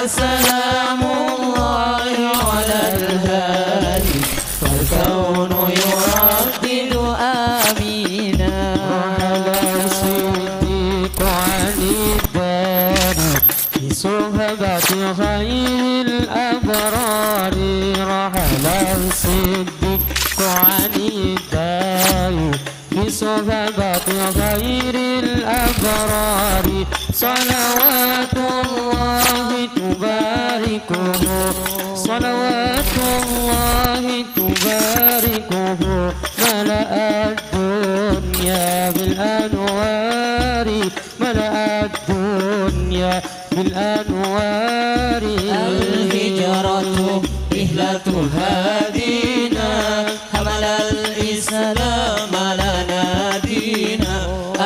فسلام الله على الهادي فالكون يردد آمينا. على الصديق عن الدار في صحبة خير الأبرار. رحل الصديق عن الدار في صحبة خير الأبرار. صلوات الله تباركه صلوات الله تباركه ملأ الدنيا بالأنوار ملأ الدنيا بالأنوار. الهجرة رحلة هادينا حمل الإسلام لنا دينا.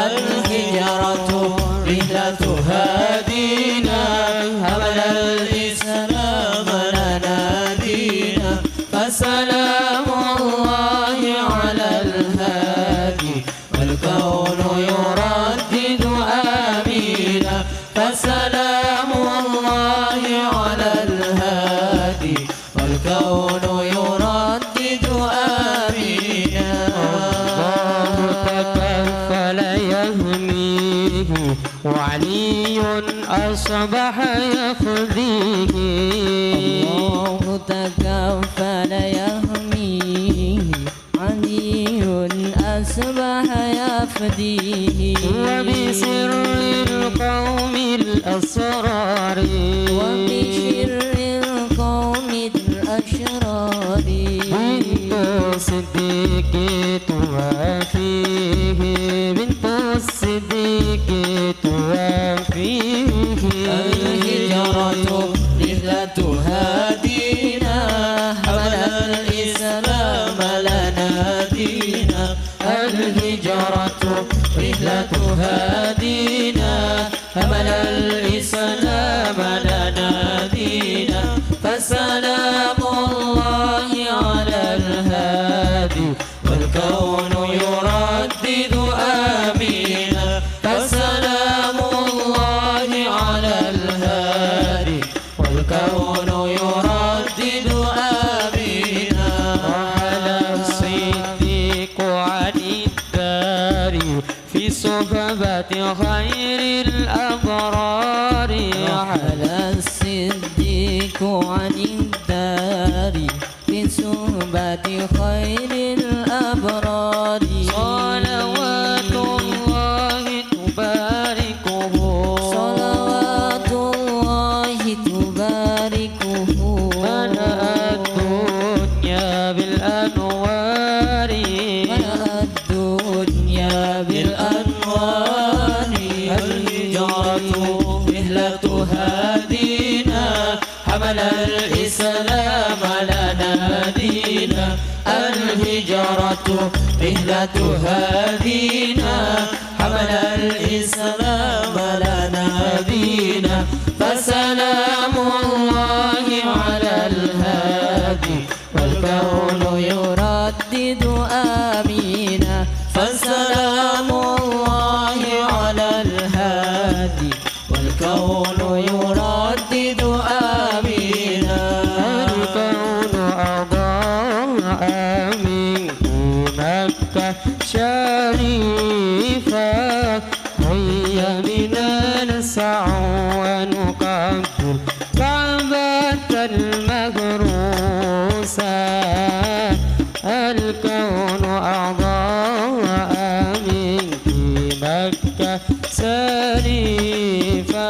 الهجرة رحلة هادينا حمل الإسلام لنا دينا. فسلام الله على الهادي والكون يردد آمينا. فسلام الله على الهادي والكون يردد آمينا. الله تكفل يهميه وعلي أصبح يفديه. الله تكفل يهميه علي أصبح يفديه. وبسر القوم الأسرار وبشر القوم الأشرار. بنت الصديق توافيه بنت الصديق توافيه. الهجرة رحلة هادينا حمل الإسلام لنا دينا. الهجرة رحلة هادينا حمل الإسلام لنا دينا. فسلام الله على الهادي والكون يردد آمينا. فسلام الله على الهادي والكون يردد آمينا. على الصديق عن الدار في صحبة خير الأبرار. على الصديق عن الدار في صحبة خير الأبرار. صلوات الله تباركه صلوات الله تباركه ملأ الدنيا بالأنوار ملأ الدنيا بالأنوار. الهجرة رحلة هادينا حمل الإسلام لنا دينا. الهجرة رحلة هادينا حمل الإسلام لنا دينا. فسلام الله على الهادي والكون يردد آمينا. فسلام الله على الهادي والكون يردد آمينا. الكون أضاء منك مكة شريفة. هيا بنا نسعى ونقبل كعبة المغروسة. الكون أضاء منك مكة شريفة.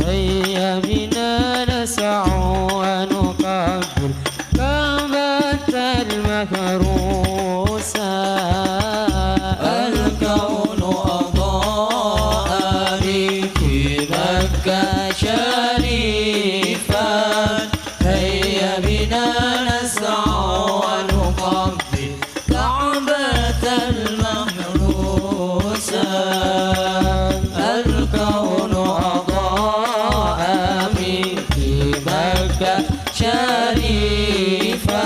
هيا بنا نسعى ونقبل كعبة المغروسة. الكون أضاء منك مكة شريفة. هيا بنا نسعى ونقبل كعبة المحروسة. الكون أضاء منك مكة شريفة.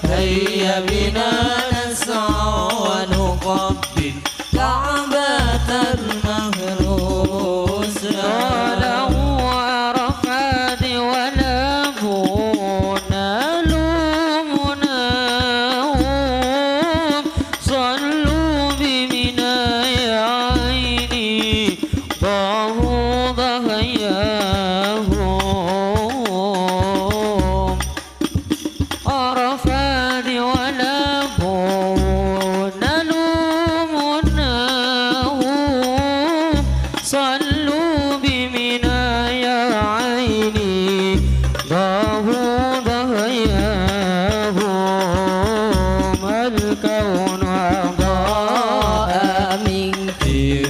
هيا بنا نسعى ونقبل كعبة المهروسة. ضحاياهم عرفات ولا نلومنهم صلوا بمنى يا عيني ضاهوا ضحاياهم الكون أضاء منك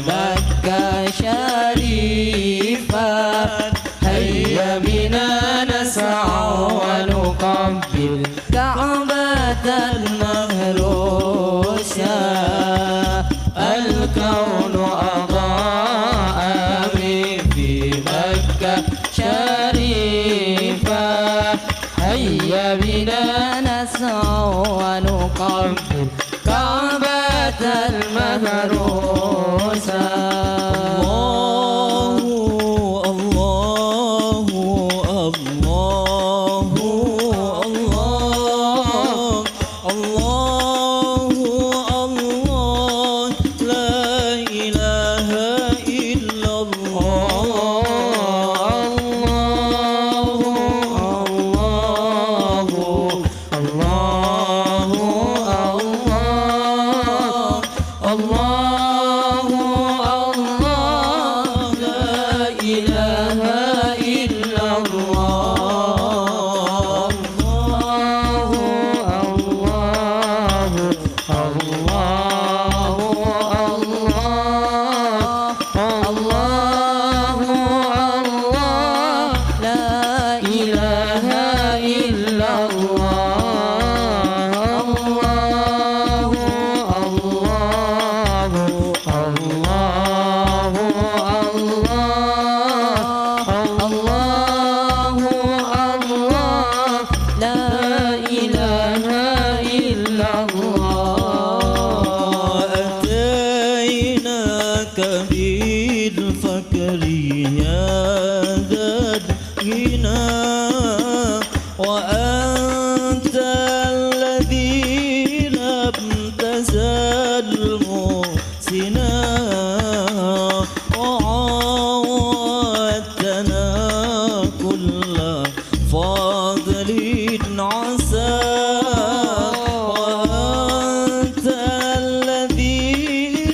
مكة شريفة هيا بنا نسعى ونقبل كعبة المهروسة الكون أضاء منك مكة شريفة هيا بنا نسعى ونقبل كعبة المهروسة بالفكر يا ذا الغنى وأنت الذي لم تزل محسنا وعودتنا كل فضل عسى وأنت الذي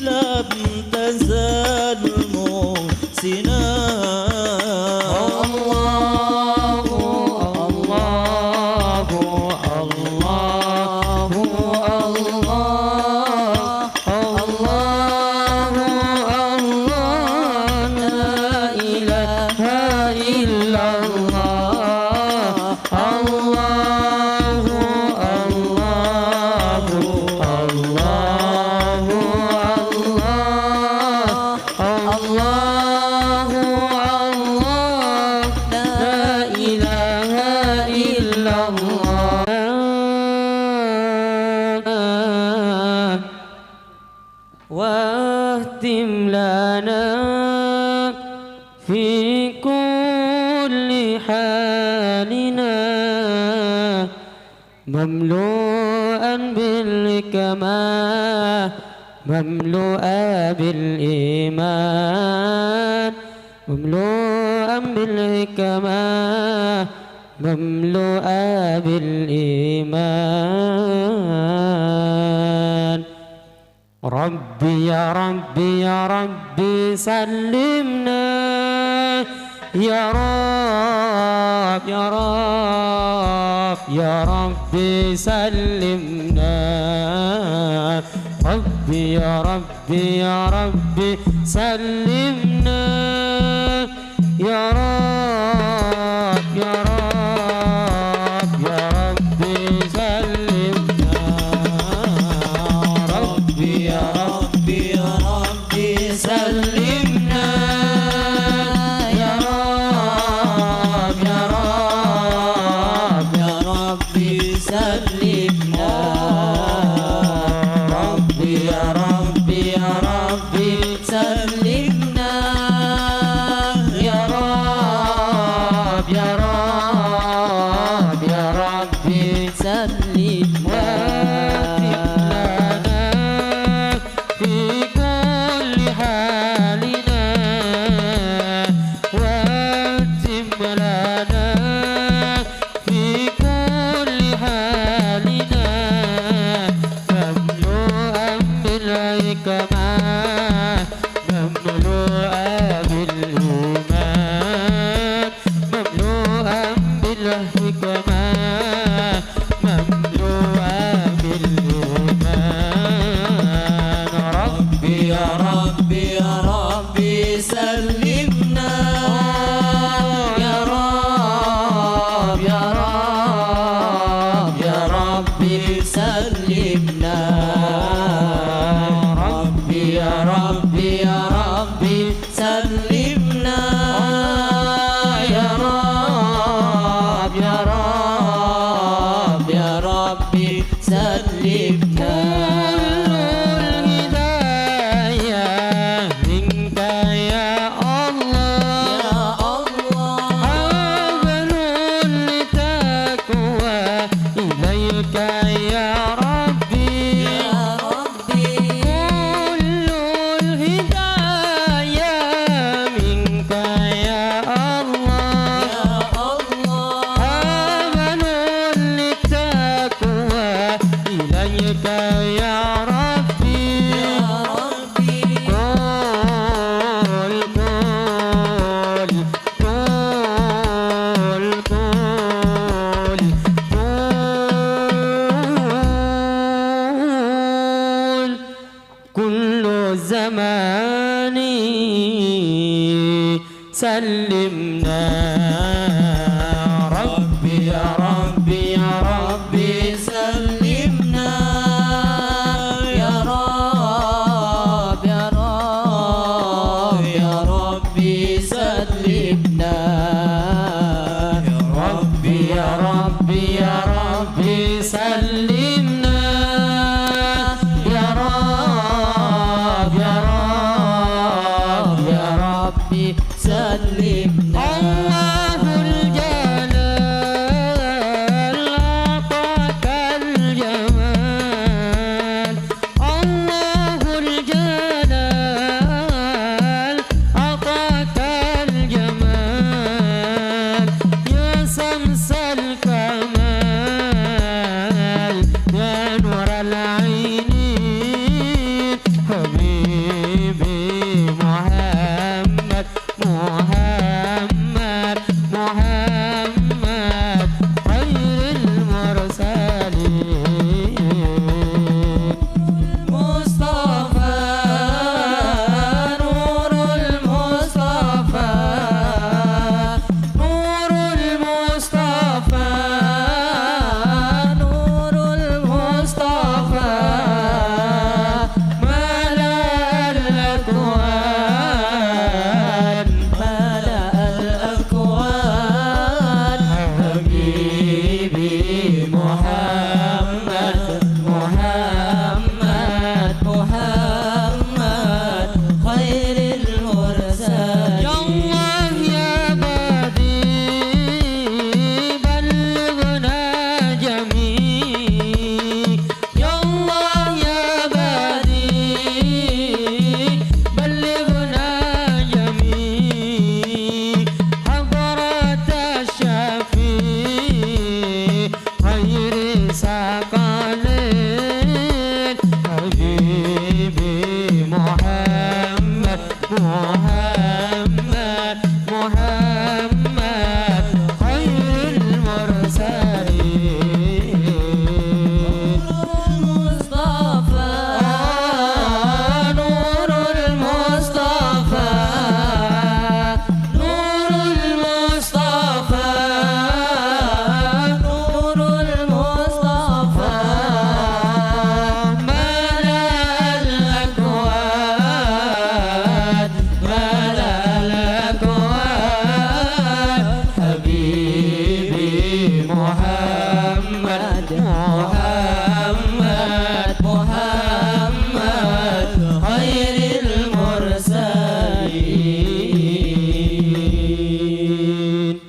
لم تزل محسنا واختم لنا في كل حالنا مملوءا بالكمال مملوءا بالإيمان مملوءا بالكمال مملوءا بالإيمان ربي يا ربي يا ربي سلمنا يا رب يا رب يا ربي سلمنا ربي يا ربي يا ربي سلمنا يا رب يا رب يا ربي سلمنا ربي يا ربي يا ربي سلمنا يا رب يا رب يا ربي سلمنا ربي يا ربي يا ربي سلمنا يا رب سلمنا ربي يا ربي يا ربي سلمنا يا رب يا رب يا ربي سلمنا يا ربي يا ربي يا ربي سلمنا يا رب يا رب يا ربي سلمنا الله الجلال أعطاك الجمال الله الجلال أعطاك الجمال يا شمس الكمال يا نور العين حبيبي محمد محمد محمد خير المرسلين مصطفى نور المصطفى نور المصطفى نور المصطفى ملأ الأكوان ملأ الأكوان حبيبي محمد محمد محمد خير المرسلين يا الله يا بديع بلغنا جميع يا الله يا بديع بلغنا جميع حضرة الشفيع خير ثقلين حبيبي محمد محمد محمد خير المرسلين المصطفى نور المصطفى نور المصطفى نور المصطفى ملأ الأكوان ملأ الأكوان حبيبي محمد محمد محمد خير المرسلين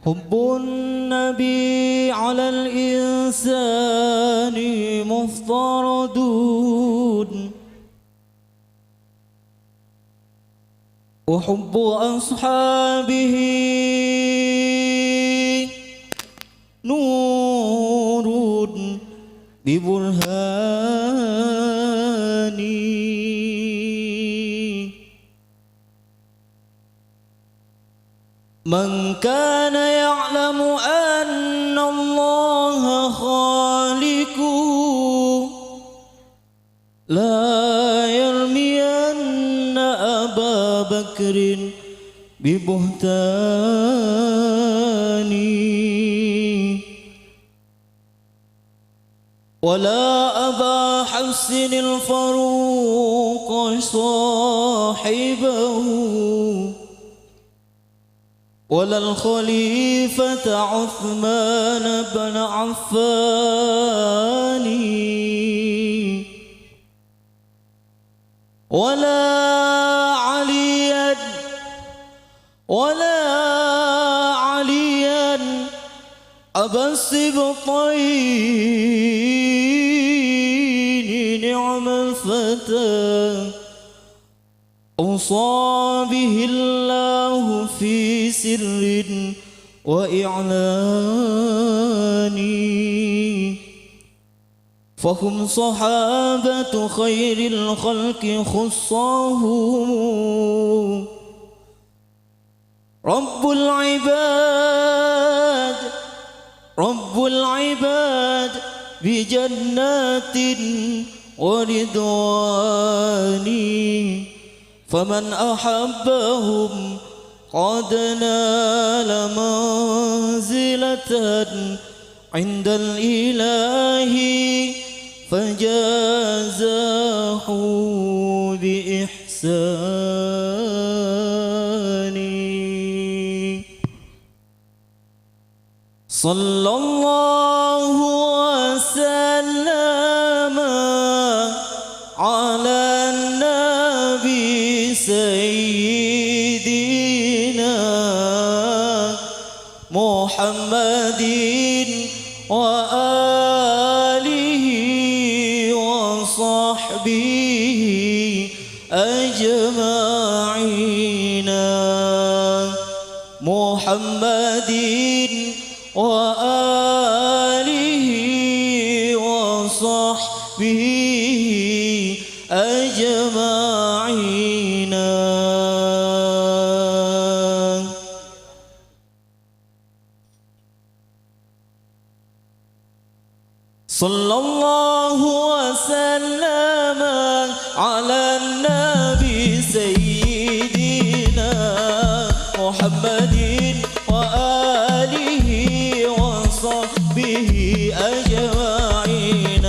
حب النبي على الإنسان مفترض وحب أصحابه نور ببرهان من كان يعلم أن بكر ببهتاني ولا أبا حفص الفاروق صاحبه ولا الخليفة عثمان بن عفان ولا عليا أبا السبطين نعم الفتى أوصى به الله في سر وإعلان فهم صحابة خير الخلق خصاهم رب العباد بجنات ورضوان فمن أحبهم قد نال منزلة عند الإله فجازاه بإحسان صلى الله وسلم على النبي سيدنا محمد وآله وصحبه أجمعين محمد وآله وصحبه أجمعين صلى الله وسلم على النبي سيدنا محمد وآله وصحبه أجمعين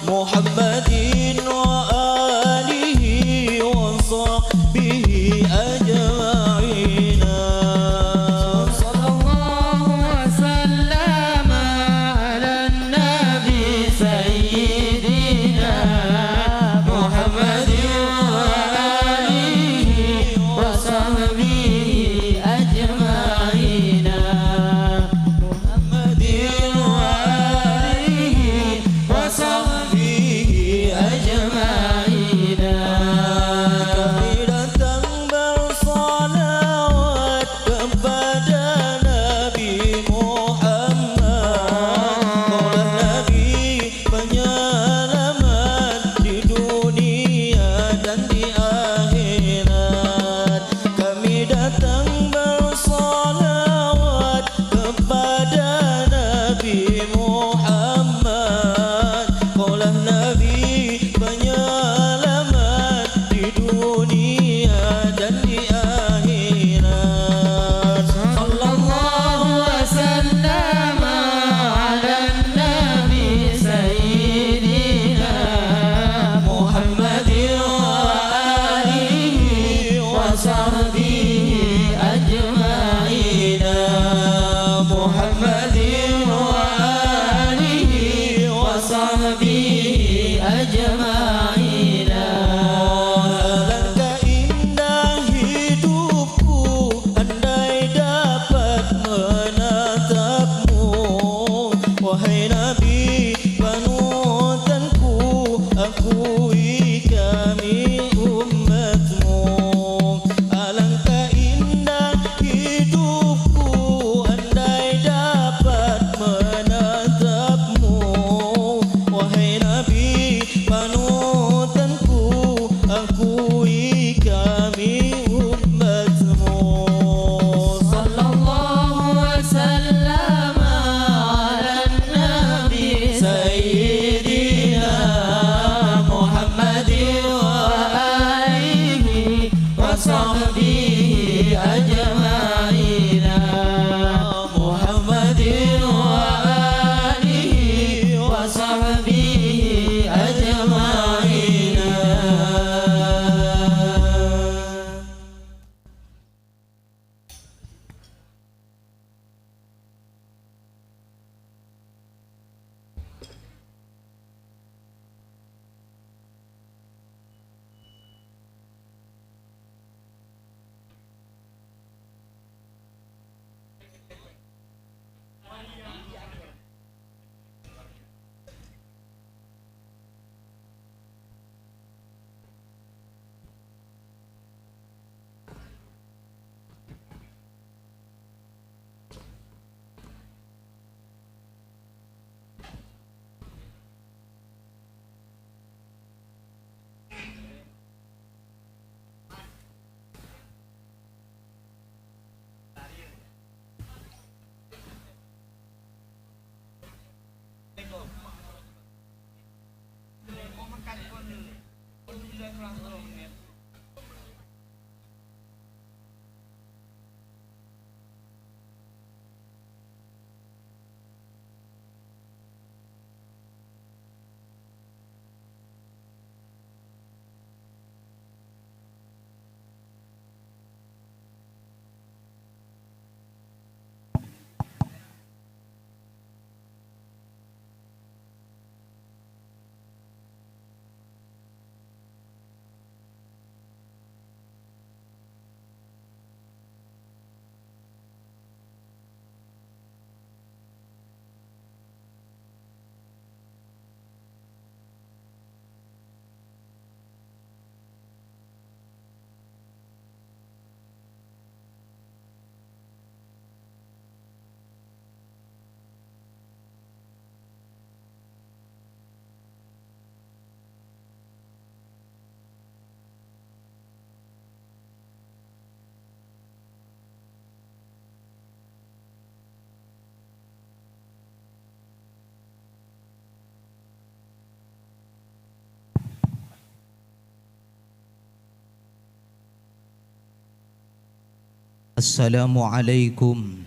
محمد وآله وصحبه أجمعين صلى الله وسلم على النبي سيدنا محمد وآله وصحبه أجمعين محمد وآله Assalamualaikum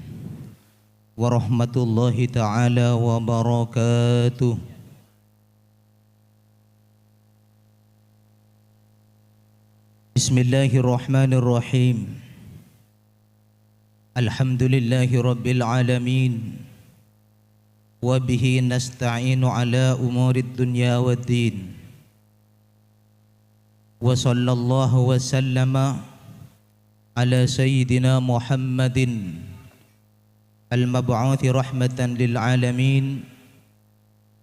warahmatullahi ta'ala wabarakatuh. Bismillahirrahmanirrahim. Alhamdulillahi rabbil alamin. Wa bihi nasta'inu ala umurid dunya waddin. Wa sallallahu wa sallama على سيدنا محمد المبعوث رحمة للعالمين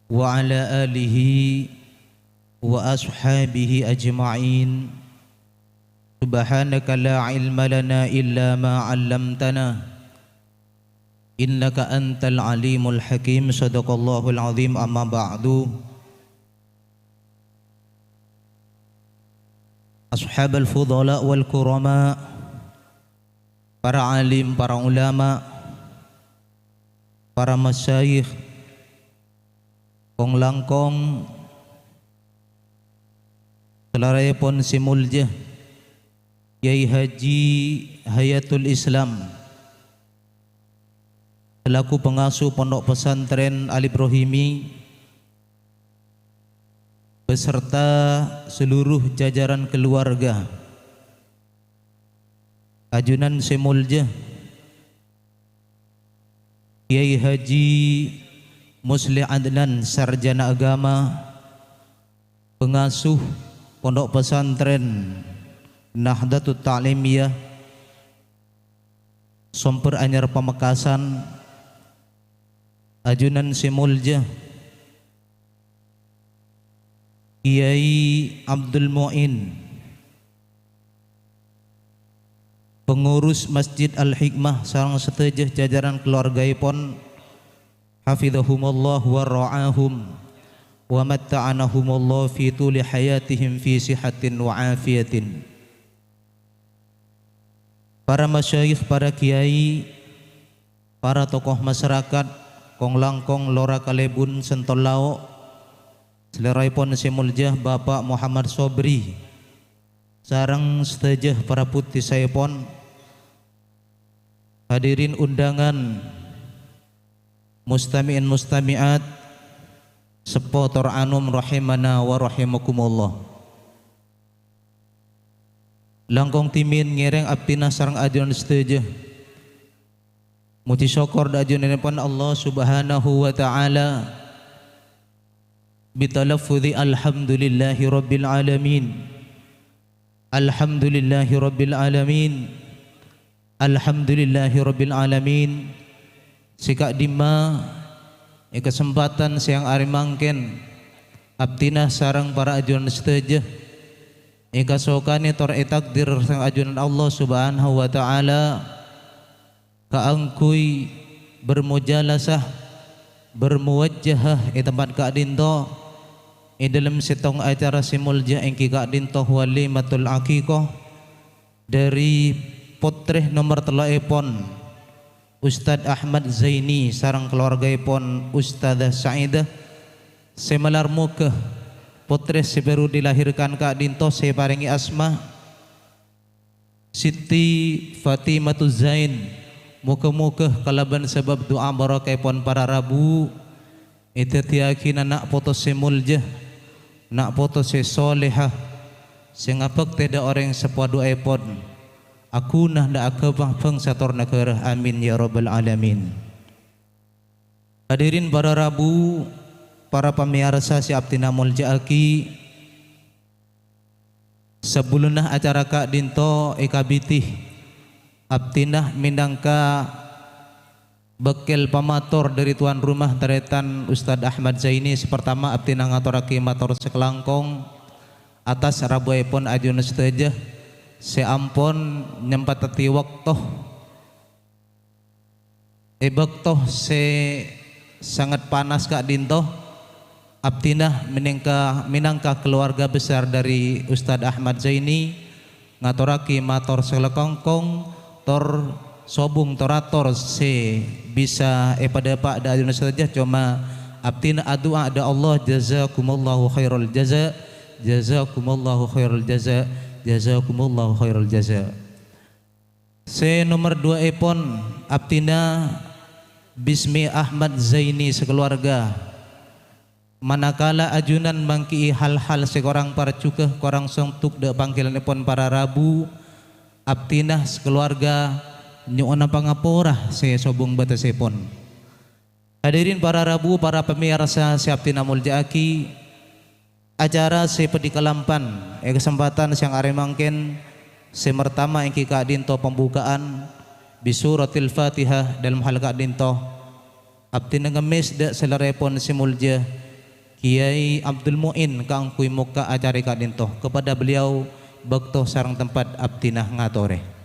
وعلى آله وأصحابه أجمعين. سبحانك لا علم لنا إلا ما علمتنا إنك أنت العليم الحكيم. صدق الله العظيم. أما بعد، أصحاب الفضلاء والكرماء، para alim, para ulama, para masyayikh, kong langkong, selarayapun si Muljah Yai Haji Hayatul Islam selaku pengasuh Pondok Pesantren Al Ibrahimi beserta seluruh jajaran keluarga, Ajunan Semuljah Kiai Haji Muslih Adnan, sarjana agama, pengasuh Pondok Pesantren Nahdlatul Ta'limiyah Somper Anyar Pamekasan, Ajunan Semuljah Kiai Abdul Mu'in, pengurus Masjid Al-Hikmah sareng setejeh jajaran keluargaipun, hafizahumullah wa ra'ahum wa matta'anahumullah fi tuli hayatihim fi sihatin wa afiyatin. Para masyayikh, para kiai, para tokoh masyarakat kong langkong lora kalebun sentolao, seleraipun Semuljah Bapak Muhammad Sobri sareng setejeh para putih saipun, hadirin undangan, mustami'in mustami'at, sepotor anum rahimana wa rahimakumullah. Langkong timin ngereng abdina sareng ajunan setejeh, muji syukur da ajunanipun Allah subhanahu wa ta'ala bitalaffudhi alhamdulillahi rabbil alamin. Alhamdulillahi rabbil alamin. Alhamdulillahi rabbil alamin. Sikak dima kesempatan siang ari mangken abdina sareng para ajunan setejeh kasokane tor takdir sang ajunan Allah subhanahu wa ta'ala kaangkuy bermujalasah bermuwajjahah tempat kadinto dalam setong acara Semuljah engki kadinto walimatul aqiqah dari putreh nomor telaepon Ustadz Ahmad Zaini sarang keluargaipun Ustadzah Saidah semelar mukeh putres si baru dilahirkan Kak Dinto saya paringi asma Siti Fatimatu Zain. Muka-muka kalaban sebab doa barakaipun para rabu itu tiakin nak foto semulja nak foto se solehah sengapak tidak orang sepua doa ipon aku nah dak akabang sator negara amin ya rabbal alamin. Hadirin para rabu, para pemirsa si Abtina Mulja Aki, sebelumnya acara Kak Dinto ekabiti Abtinah mindangka bekel pamator dari tuan rumah taretan Ustadz Ahmad Zaini. Sepertama Abtinah ngaturaki mator sekelangkong atas rabuaipun ajun seteja seampun nyempatati waktu ebektoh se sangat panas Kak Dinto. Abtinah minangka keluarga besar dari Ustadz Ahmad Zaini ngaturaki mator sekelangkong tor sobung torator se bisa pada Pak da ajun saja cuma Abtina adua ada Allah jazakumullahu khairul jaza jazakumullahu khairul jaza jazakumullahu khairul jaza. Se nomor 2 epon Abtina Bismi Ahmad Zaini sekeluarga manakala ajunan mangki hal-hal sekorang para cukeh korang songtuk de panggilan epon para rabu Abtinah sekeluarga nyuona pangapora saya sobung batasepon. Hadirin para rabu, para pemirsa si Abtina Mulja Aki, acara si pedikalampan kesempatan siang aremangken semertama engki Kak Dinto pembukaan bisuratil Fatihah dalam hal Kak Dinto Abtina ngemis de selerepon si Mulja Kiai Abdul Muin kangkui muka acara Kak Dinto kepada beliau bakto sarang tempat Abtinah ngatore.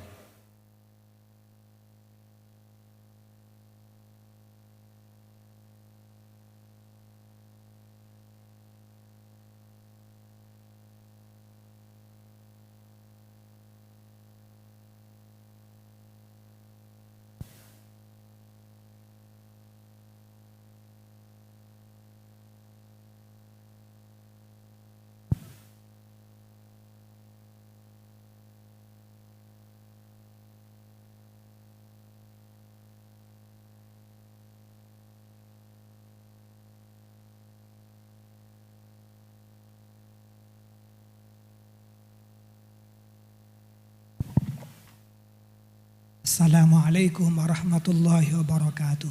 Assalamualaikum warahmatullahi wabarakatuh.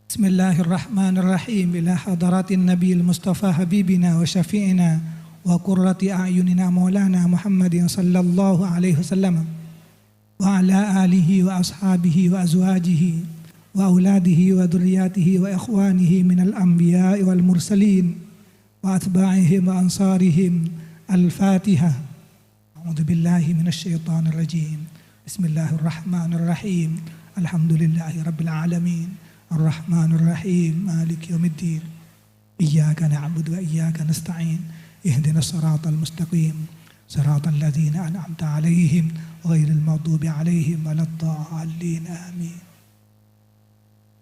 Bismillahirrahmanirrahim. Ila hadaratin Nabiil Mustafa Habibina wa syafi'ina wa qurrati a'yunina maulana Muhammadin sallallahu alaihi wasallam wa ala alihi wa ashabihi wa azwajihi wa auladihi wa dhurriyyatihi wa ikhwanihi minal anbiya'i wal mursalin wa atba'ihim wa ansarihim. Al-Fatihah. أعوذ بالله من الشيطان الرجيم. بسم الله الرحمن الرحيم. الحمد لله رب العالمين الرحمن الرحيم مالك يوم الدين إياك نعبد وإياك نستعين اهدنا الصراط المستقيم صراط الذين أنعمت عليهم غير المغضوب عليهم ولا الضالين آمين.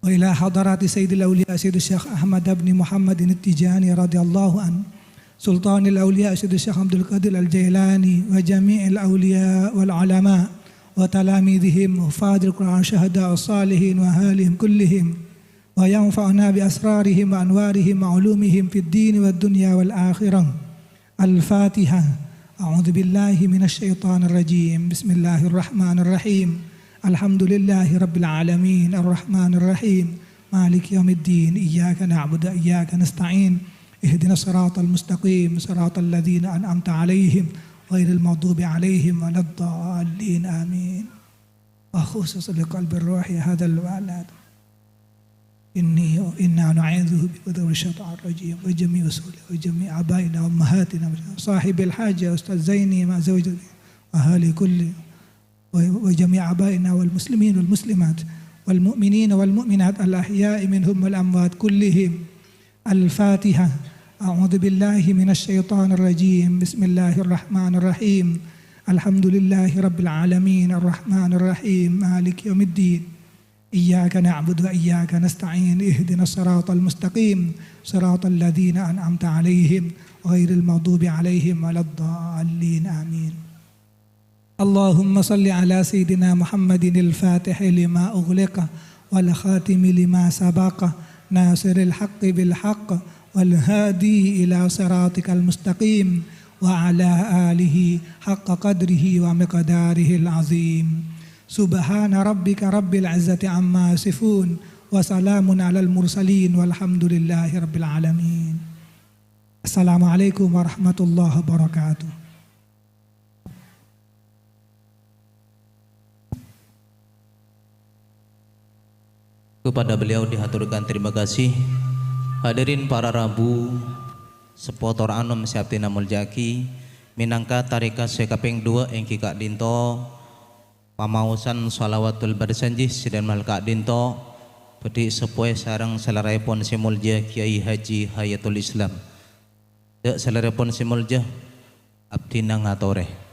وإلى حضرات سيد الأولياء سيد الشيخ أحمد بن محمد التجاني رضي الله عنه سلطان الأولياء سيد الشيخ عبد القادر الجيلاني وجميع الأولياء والعلماء وتلاميذهم وحفاظ القرآن شهداء الصالحين وأهالهم كلهم وينفعنا بأسرارهم وأنوارهم وعلومهم في الدين والدنيا والآخرة. الفاتحة. أعوذ بالله من الشيطان الرجيم. بسم الله الرحمن الرحيم. الحمد لله رب العالمين الرحمن الرحيم مالك يوم الدين إياك نعبد وإياك نستعين اهدنا الصراط المستقيم صراط الذين أنعمت عليهم غير المغضوب عليهم ولا الضالين آمين. وخصوصا لقلب الروح هذا الولد إنا نعوذه بقدر الشيطان الرجيم وجميع رسوله وجميع آبائنا وأمهاتنا صاحب الحاجة أستاذ زيني مع زوجته وأهالي كل وجميع آبائنا والمسلمين والمسلمات والمؤمنين والمؤمنات الأحياء منهم والأموات كلهم. الفاتحة. أعوذ بالله من الشيطان الرجيم. بسم الله الرحمن الرحيم. الحمد لله رب العالمين الرحمن الرحيم مالك يوم الدين إياك نعبد وإياك نستعين اهدنا الصراط المستقيم صراط الذين أنعمت عليهم غير المغضوب عليهم ولا الضالين آمين. اللهم صل على سيدنا محمد الفاتح لما أغلق والخاتم لما سبق ناصر الحق بالحق والهادي إلى صراطك المستقيم وعلى آله حق قدره ومقداره العظيم. سبحان ربك رب العزة عما يصفون وسلام على المرسلين والحمد لله رب العالمين. السلام عليكم ورحمة الله وبركاته. Kepada beliau dihaturkan terima kasih. Hadirin para rabu sepotor anom siaptina muljaki minangka tarika sekaping 2 engki Kak Dinto pamausan salawatul barsanjih sidan mal Kak Dinto peti sepoe sarang salarepon simulja Kiai Haji Hayatul Islam dek salarepon simulja abdina ngatore.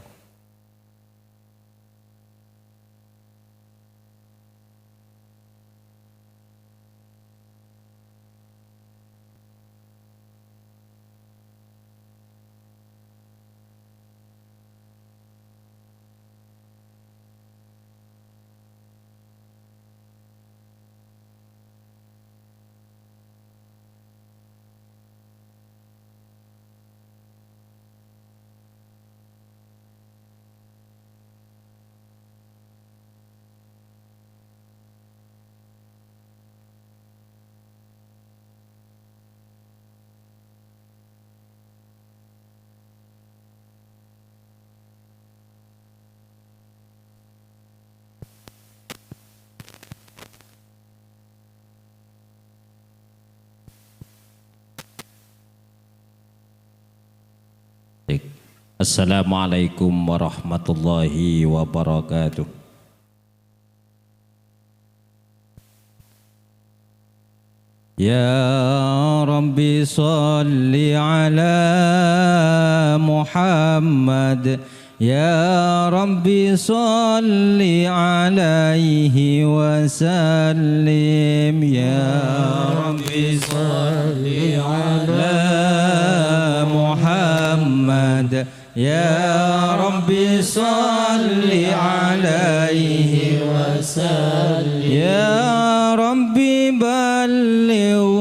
Assalamualaikum warahmatullahi wabarakatuh. Ya Rabbi salli ala Muhammad, Ya Rabbi salli alaihi wa sallim, Ya Rabbi salli ala Muhammad, Ya Rabbi salli alaihi wa sallim, Ya Rabbi ballighul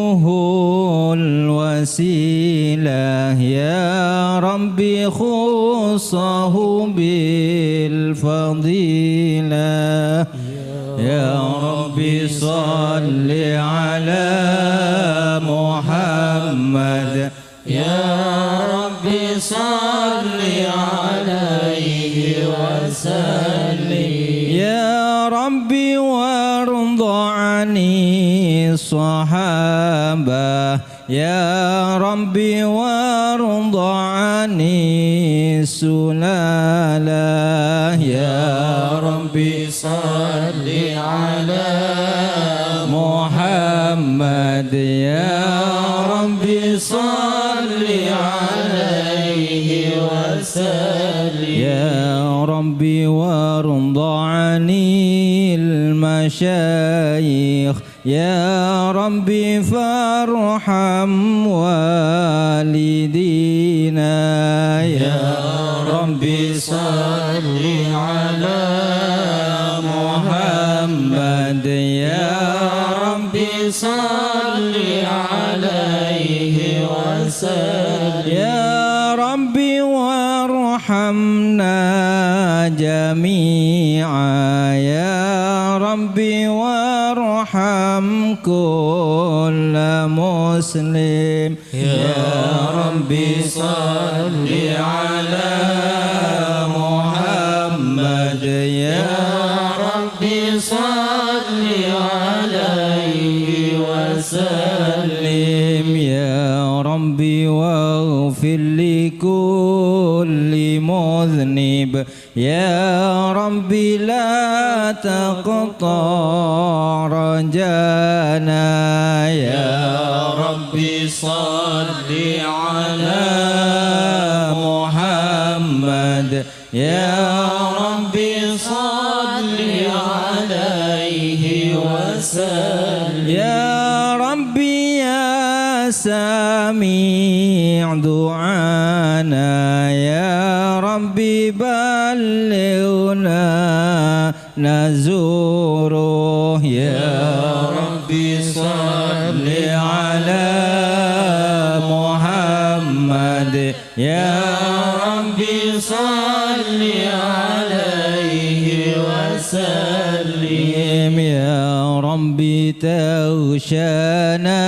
wasilah, Ya Rabbi khussahu bil fadilah, Ya Rabbi salli ala Muhammad, Ya Rabbi salli alaihi wa sallim, Ya Rabbi warda ani sahabah, Ya Rabbi warda ani sulalah, Ya Rabbi salli ala Muhammad, Ya Rabbi salli alaihi wa sallim, Ya Rabbi warda anil masyayikh, Ya Rabbi farham walidina, Ya Rabbi salli ala Muhammad, Ya Rabbi salli alaihi wa sallim, Ya Rabbi warhamna jami'a, Ya Rabbi warham kulla muslim, Ya Rabbi salli ala Muhammad, Ya Rabbi salli alaihi wa sallim, Ya Rabbi waghfir li kulli mudhnib, Ya Rabbi la taqta' rajana, Ya Rabbi salli ala Muhammad, Ya Rabbi salli alaihi wa وسلم يا ربي يا سميع دعانا يا ربي بلغنا نزوره يا ربي صل على محمد يا ربي صل عليه وسلم يا ربي تغشانا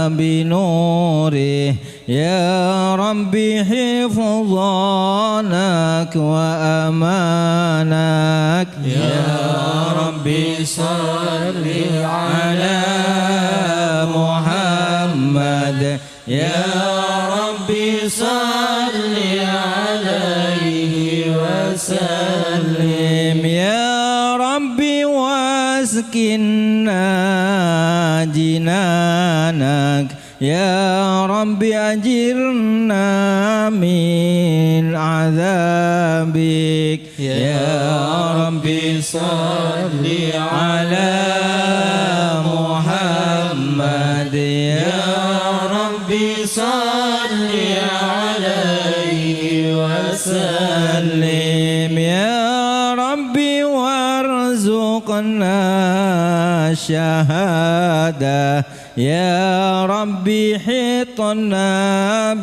بنوره يا ربي حفظانك وأمانك يا ربي صل على محمد يا ربي صل عليه وسلم يا ربي واسكننا جنانك يا ربي أجرنا من عذابك يا ربي صل على محمد يا ربي صل عليه وسلم يا ربي وارزقنا الشهادة يا ربي حطنا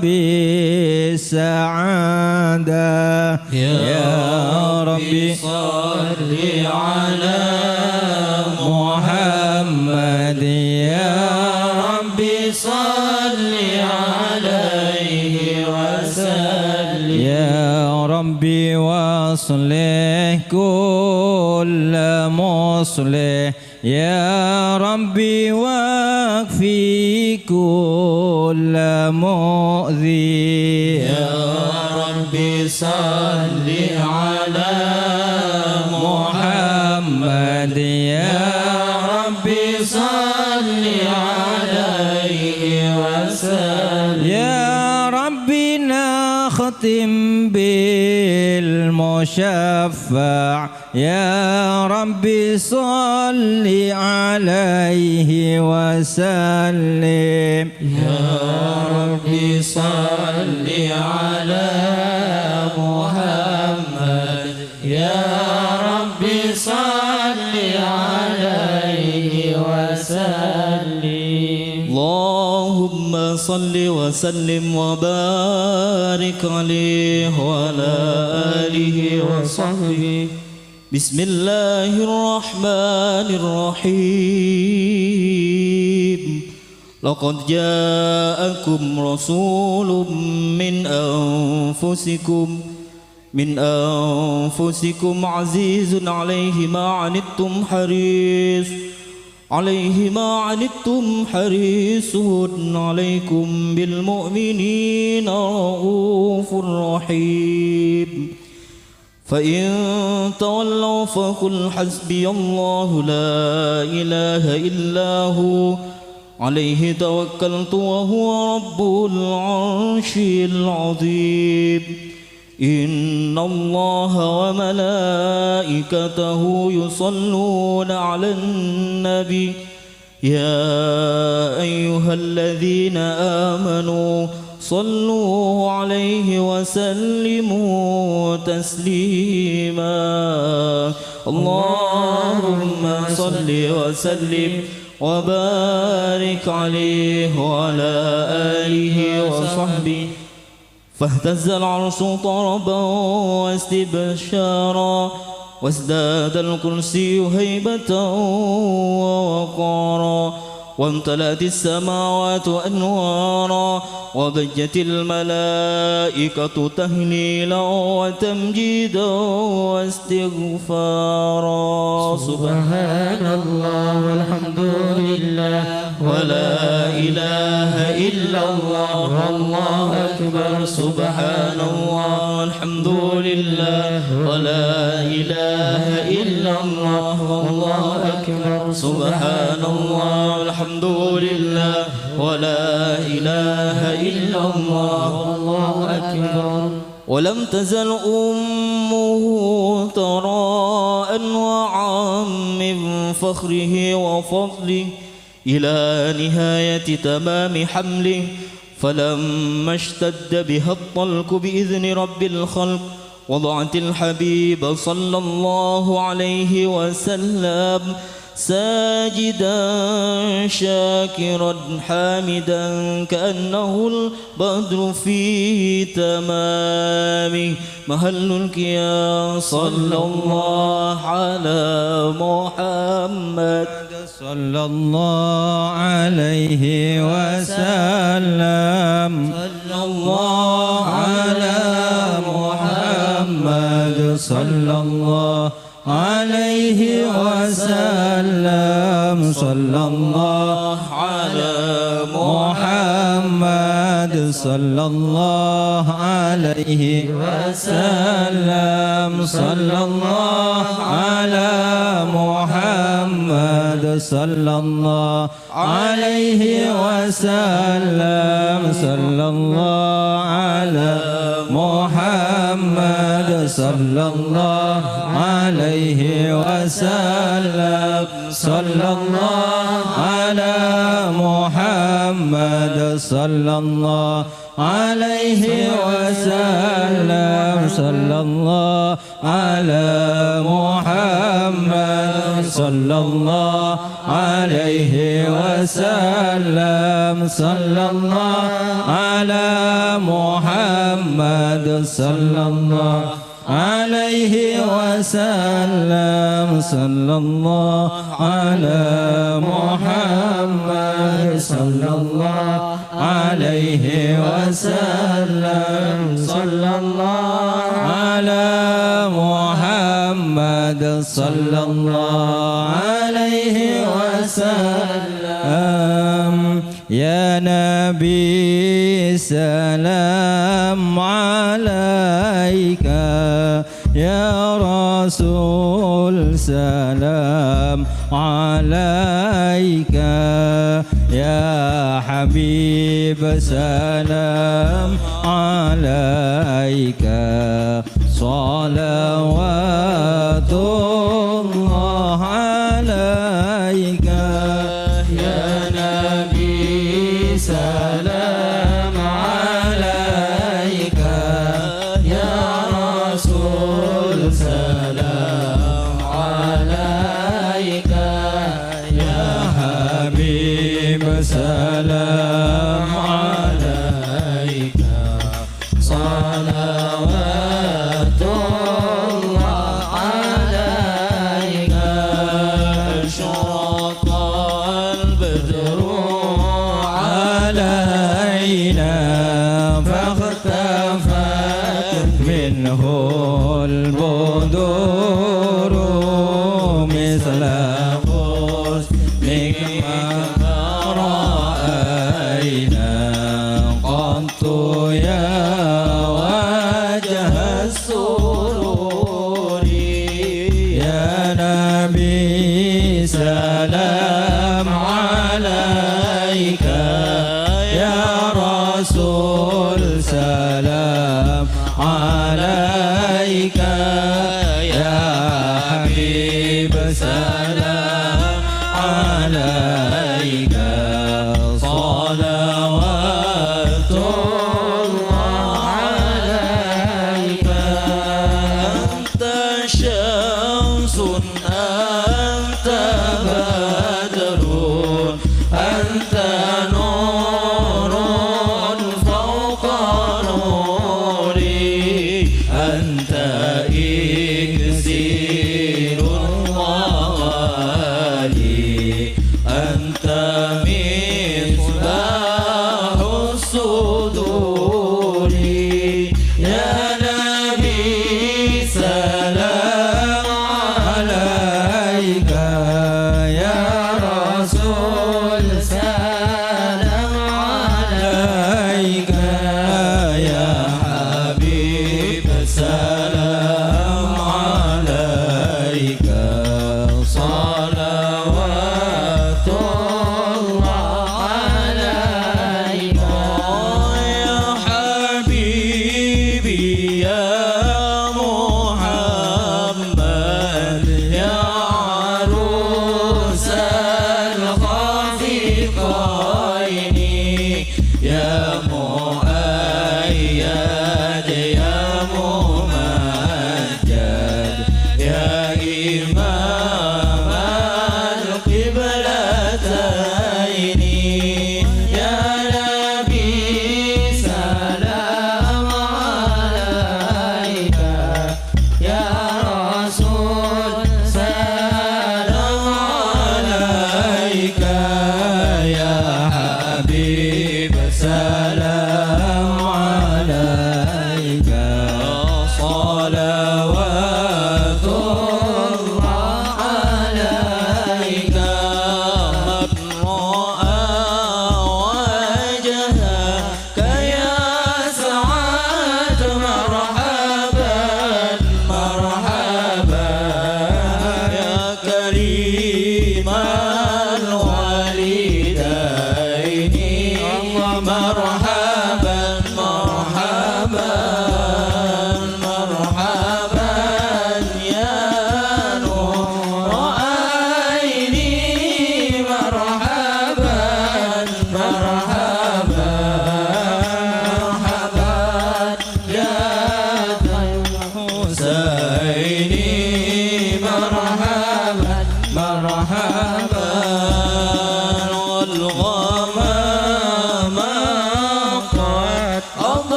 بالسعادة يا ربي صل على محمد يا ربي صل عليه وسلم يا ربي واصلح كل مصلح يا ربي واكفي كل مؤذي يا ربي صل على محمد يا ربي صل عليه وسلم يا ربي نختم بالمشفع يا ربي صل عليه وسلم يا ربي صل على محمد يا ربي صل عليه وسلم اللهم صل وسلم وبارك عليه وعلى آله وصحبه بسم الله الرحمن الرحيم لقد جاءكم رسول من أنفسكم عزيز عليه ما عنتم حريص عليكم بالمؤمنين رؤوف رحيم فإن تولوا فقل حسبي الله لا إله إلا هو عليه توكلت وهو رب العرش العظيم إن الله وملائكته يصلون على النبي يا أيها الذين آمنوا صلوا عليه وسلموا تسليما اللهم صل وسلم وبارك عليه وعلى آله وصحبه فاهتز العرش طربا واستبشارا وازداد الكرسي هيبة ووقارا وامتلأت السماوات أنوارا وضجت الملائكة تهليلا وتمجيدا واستغفارا سبحان الله والحمد لله ولا إله إلا الله والله أكبر سبحان الله والحمد لله ولا إله إلا الله والله أكبر سبحان الله والحمد لله ولا إله إلا الله والله أكبر ولم تزل أمه ترى وأنواعا من فخره وفضله إلى نهاية تمام حمله. فلما اشتد بها الطلق بإذن رب الخلق وضعت الحبيب صلى الله عليه وسلم ساجدا شاكرا حامدا كأنه البدر في تمامه. مهلك يا صلى الله على محمد صلى الله عليه وسلم. صلى الله على محمد صلى الله عليه وسلم. صلى الله على محمد صلى الله عليه وسلم. صلى الله على محمد صلى الله عليه وسلم. صلى الله على محمد صلى الله عليه وسلم. صلى الله على محمد صلى الله عليه وسلم. صلى الله على محمد صلى الله عليه وسلم. صلى الله على محمد صلى الله عليه وسلم. صلى الله على محمد صلى الله عليه وسلم. صلى الله على محمد صلى الله عليه وسلم. يا نبي سلام عليك، يا رسول سلام عليك، يا حبيب سلام عليك. صلوات الله عليك يا نبي سلام عليك، يا رسول سلام عليك، يا حبيب سلام عليك. صلوات الله عليك. أشرق البدر علينا فاختفت منه البدور مثل حسنك ما رأينا قط يا وجه السرور. يا نبي سلام عليك، يا رسول سلام عليك، يا حبيب سلام عليك. صلوات الله عليك. أنت شمس، أنت بدر، أنت نور فوق نوري، أنت إكسير الله لي، أنت مصباح الصدور. يا نبي سلام عليك، يا رسول سلام عليك، يا حبيب سلام عليك. صلوات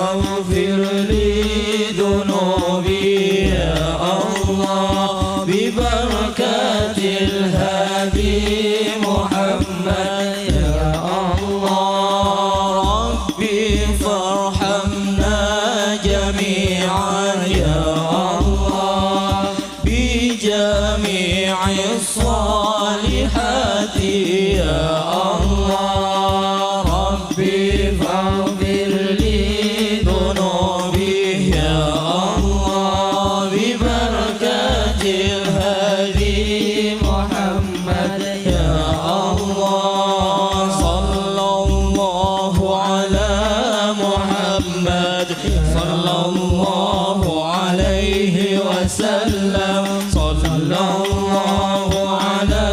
فاغفر لي ذنوبي يا الله ببركة الهادي محمد يا الله ربي فارحمنا جميعا يا الله بجميع الصالحات يا الله ربي فاغفر لي ذنوبي يا الله ببركة الهادي محمد يا الله صلى الله على محمد صلى الله عليه وسلم صلى الله على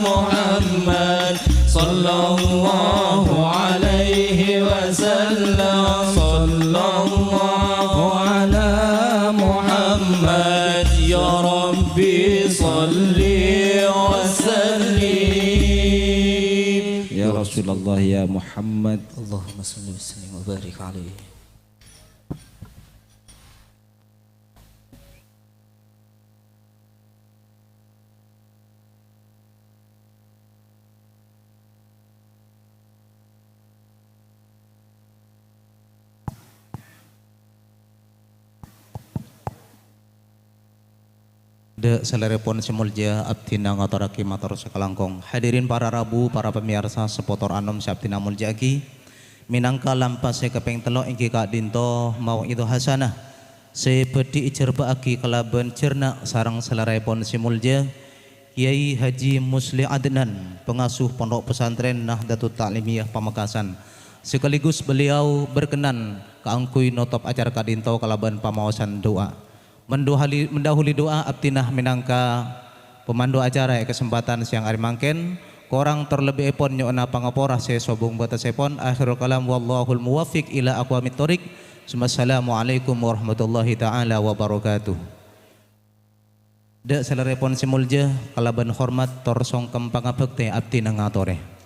محمد صلى الله عليه وسلم صلى الله على محمد يا ربي صل وسلم يا رسول الله يا محمد اللهم صل وسلم وبارك عليه. De selerepon semulja abdina ngaturaki matur sakalangkong. Hadirin para rabu, para pemirsa sepotor anom sabdina muljaki. Minangka lampase kepeng telo ingki kak dinto mau itu hasanah. Sepedi icerbaaki kalaban cernak sarang selerepon semulja. Kiai Haji Musli Adnan, pengasuh pondok pesantren Nahdlatul Ta'limiyah Pamekasan. Sekaligus beliau berkenan keangkui notop acara kadinto kalaban pamawasan doa. Mendahului doa abtinah minangka pemandu acara kesempatan siang hari mangken korang terlebih epon nyona pangapora se sobung batasepon akhirul kalam wallahul muwaffiq ila aqwamit thoriq. Assalamualaikum warahmatullahi taala wabarakatuh. De selerepon simulja kalaban hormat torsong kempang abekte abtinah ngatore.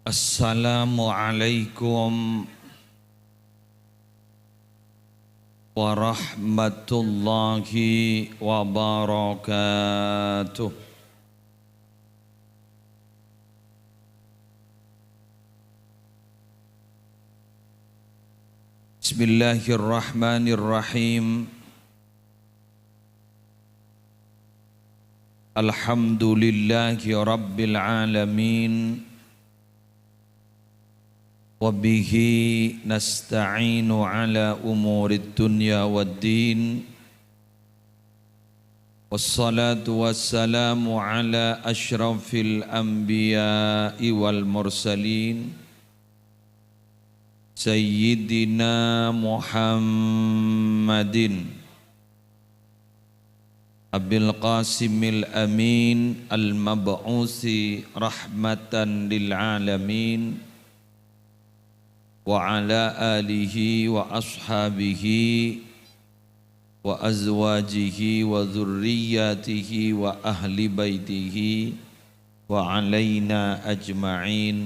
Assalamualaikum warahmatullahi wabarakatuh. Bismillahirrahmanirrahim. Alhamdulillahi rabbil alamin. وبه نستعين على أمور الدنيا والدين والصلاة والسلام على أشرف الأنبياء والمرسلين سيدنا محمد أبي القاسم الأمين المبعوث رحمة للعالمين وعلى آله وأصحابه وأزواجه وذرياته وأهل بيته وعلينا أجمعين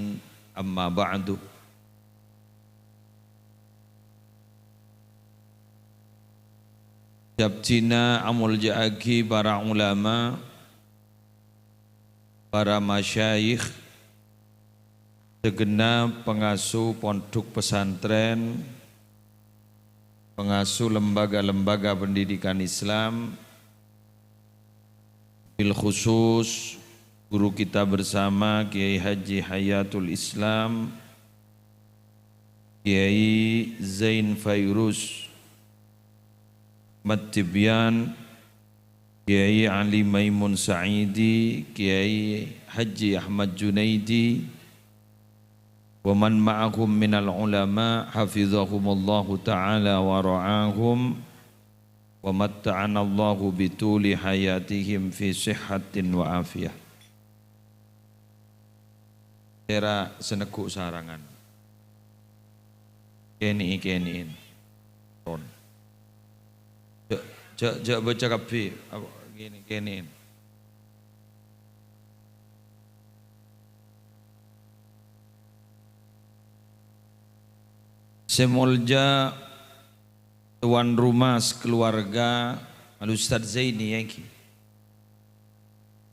أما بعد. Jabtina amul jaagi para ulama, para masyayikh, segenap pengasuh pondok pesantren, pengasuh lembaga-lembaga pendidikan Islam, bil khusus guru kita bersama Kiai Haji Hayatul Islam, Kiai Zain Fairuz Matibyan, Kiai Ali Maimun Sa'idi, Kiai Haji Ahmad Junaidi, wa man ma'ahum minal ulama hafizahumullahu ta'ala wa ra'ahum wa matta'ana Allahu bituli hayatihim fi sihhatin wa afiyah. Era seneguk sarangan keniin ton jak baca kapi gini keniin semolja tuan rumah sekeluarga Ustadz Zaini yaki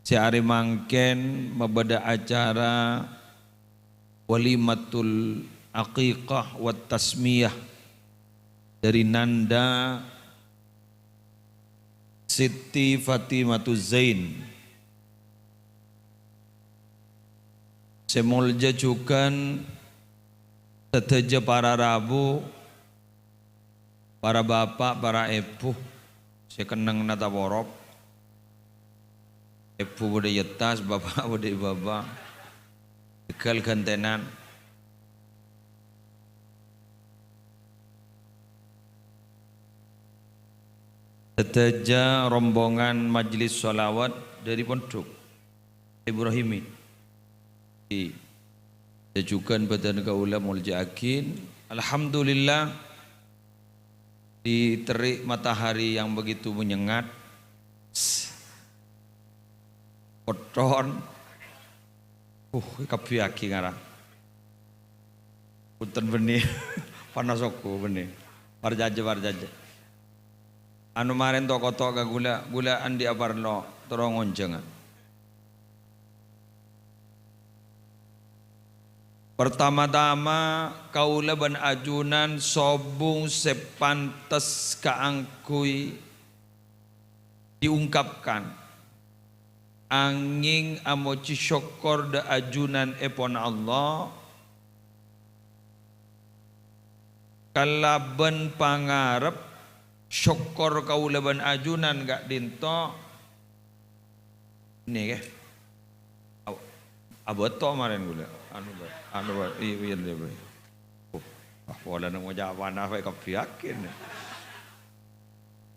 si ari mangken mabada acara walimatul aqiqah wa tasmiyah dari Nanda Siti Fatimatu Zain. Semolja cukan teteja para rabu, para bapak, para epuh, sekenang nata borop, epuh bude yetas, bapak bude baba, dekal gantenan. Teteja rombongan majelis sholawat dari pondok Ibrahimi diajukan badan kaula muljakin. Alhamdulillah di terik matahari yang begitu menyengat, koton, kapiaki ngarang, punten benih, panas aku benih, parjaja. Anu maren toko gula andi aparno torongon jangan. Pertama-tama kaula ban ajunan sobung sepantes kaangkui diungkapkan angin amoci syokor da ajunan epon Allah kalaban pangarep syokor kaulaban ajunan gak dinto ini ke abot to kemarin gula anu iya wala nang majawan apa kapiakin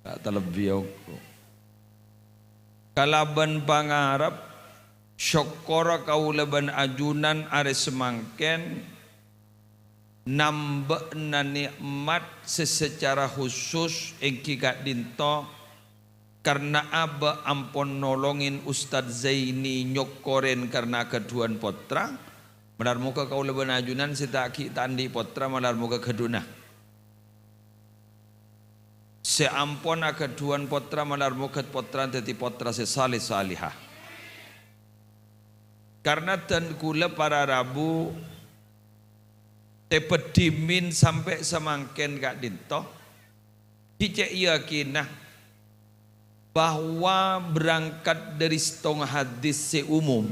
gak terlebih aku kalaban pangarap syokor kaulaban ajunan are semangken nambahna nikmat secara khusus engki gak dinto karena aba ampun nolongin Ustadz Zaini nyokoren karena keduan potra malar muka kaula banajunan sitaki tandi potra malar muka keduna seampun keduan potra malar muka potra teti potra sesalih salihah karena dan kula para rabu tepedimin sampai semangken gak dinto dicek yakinah bahwa berangkat dari setong hadis seumum,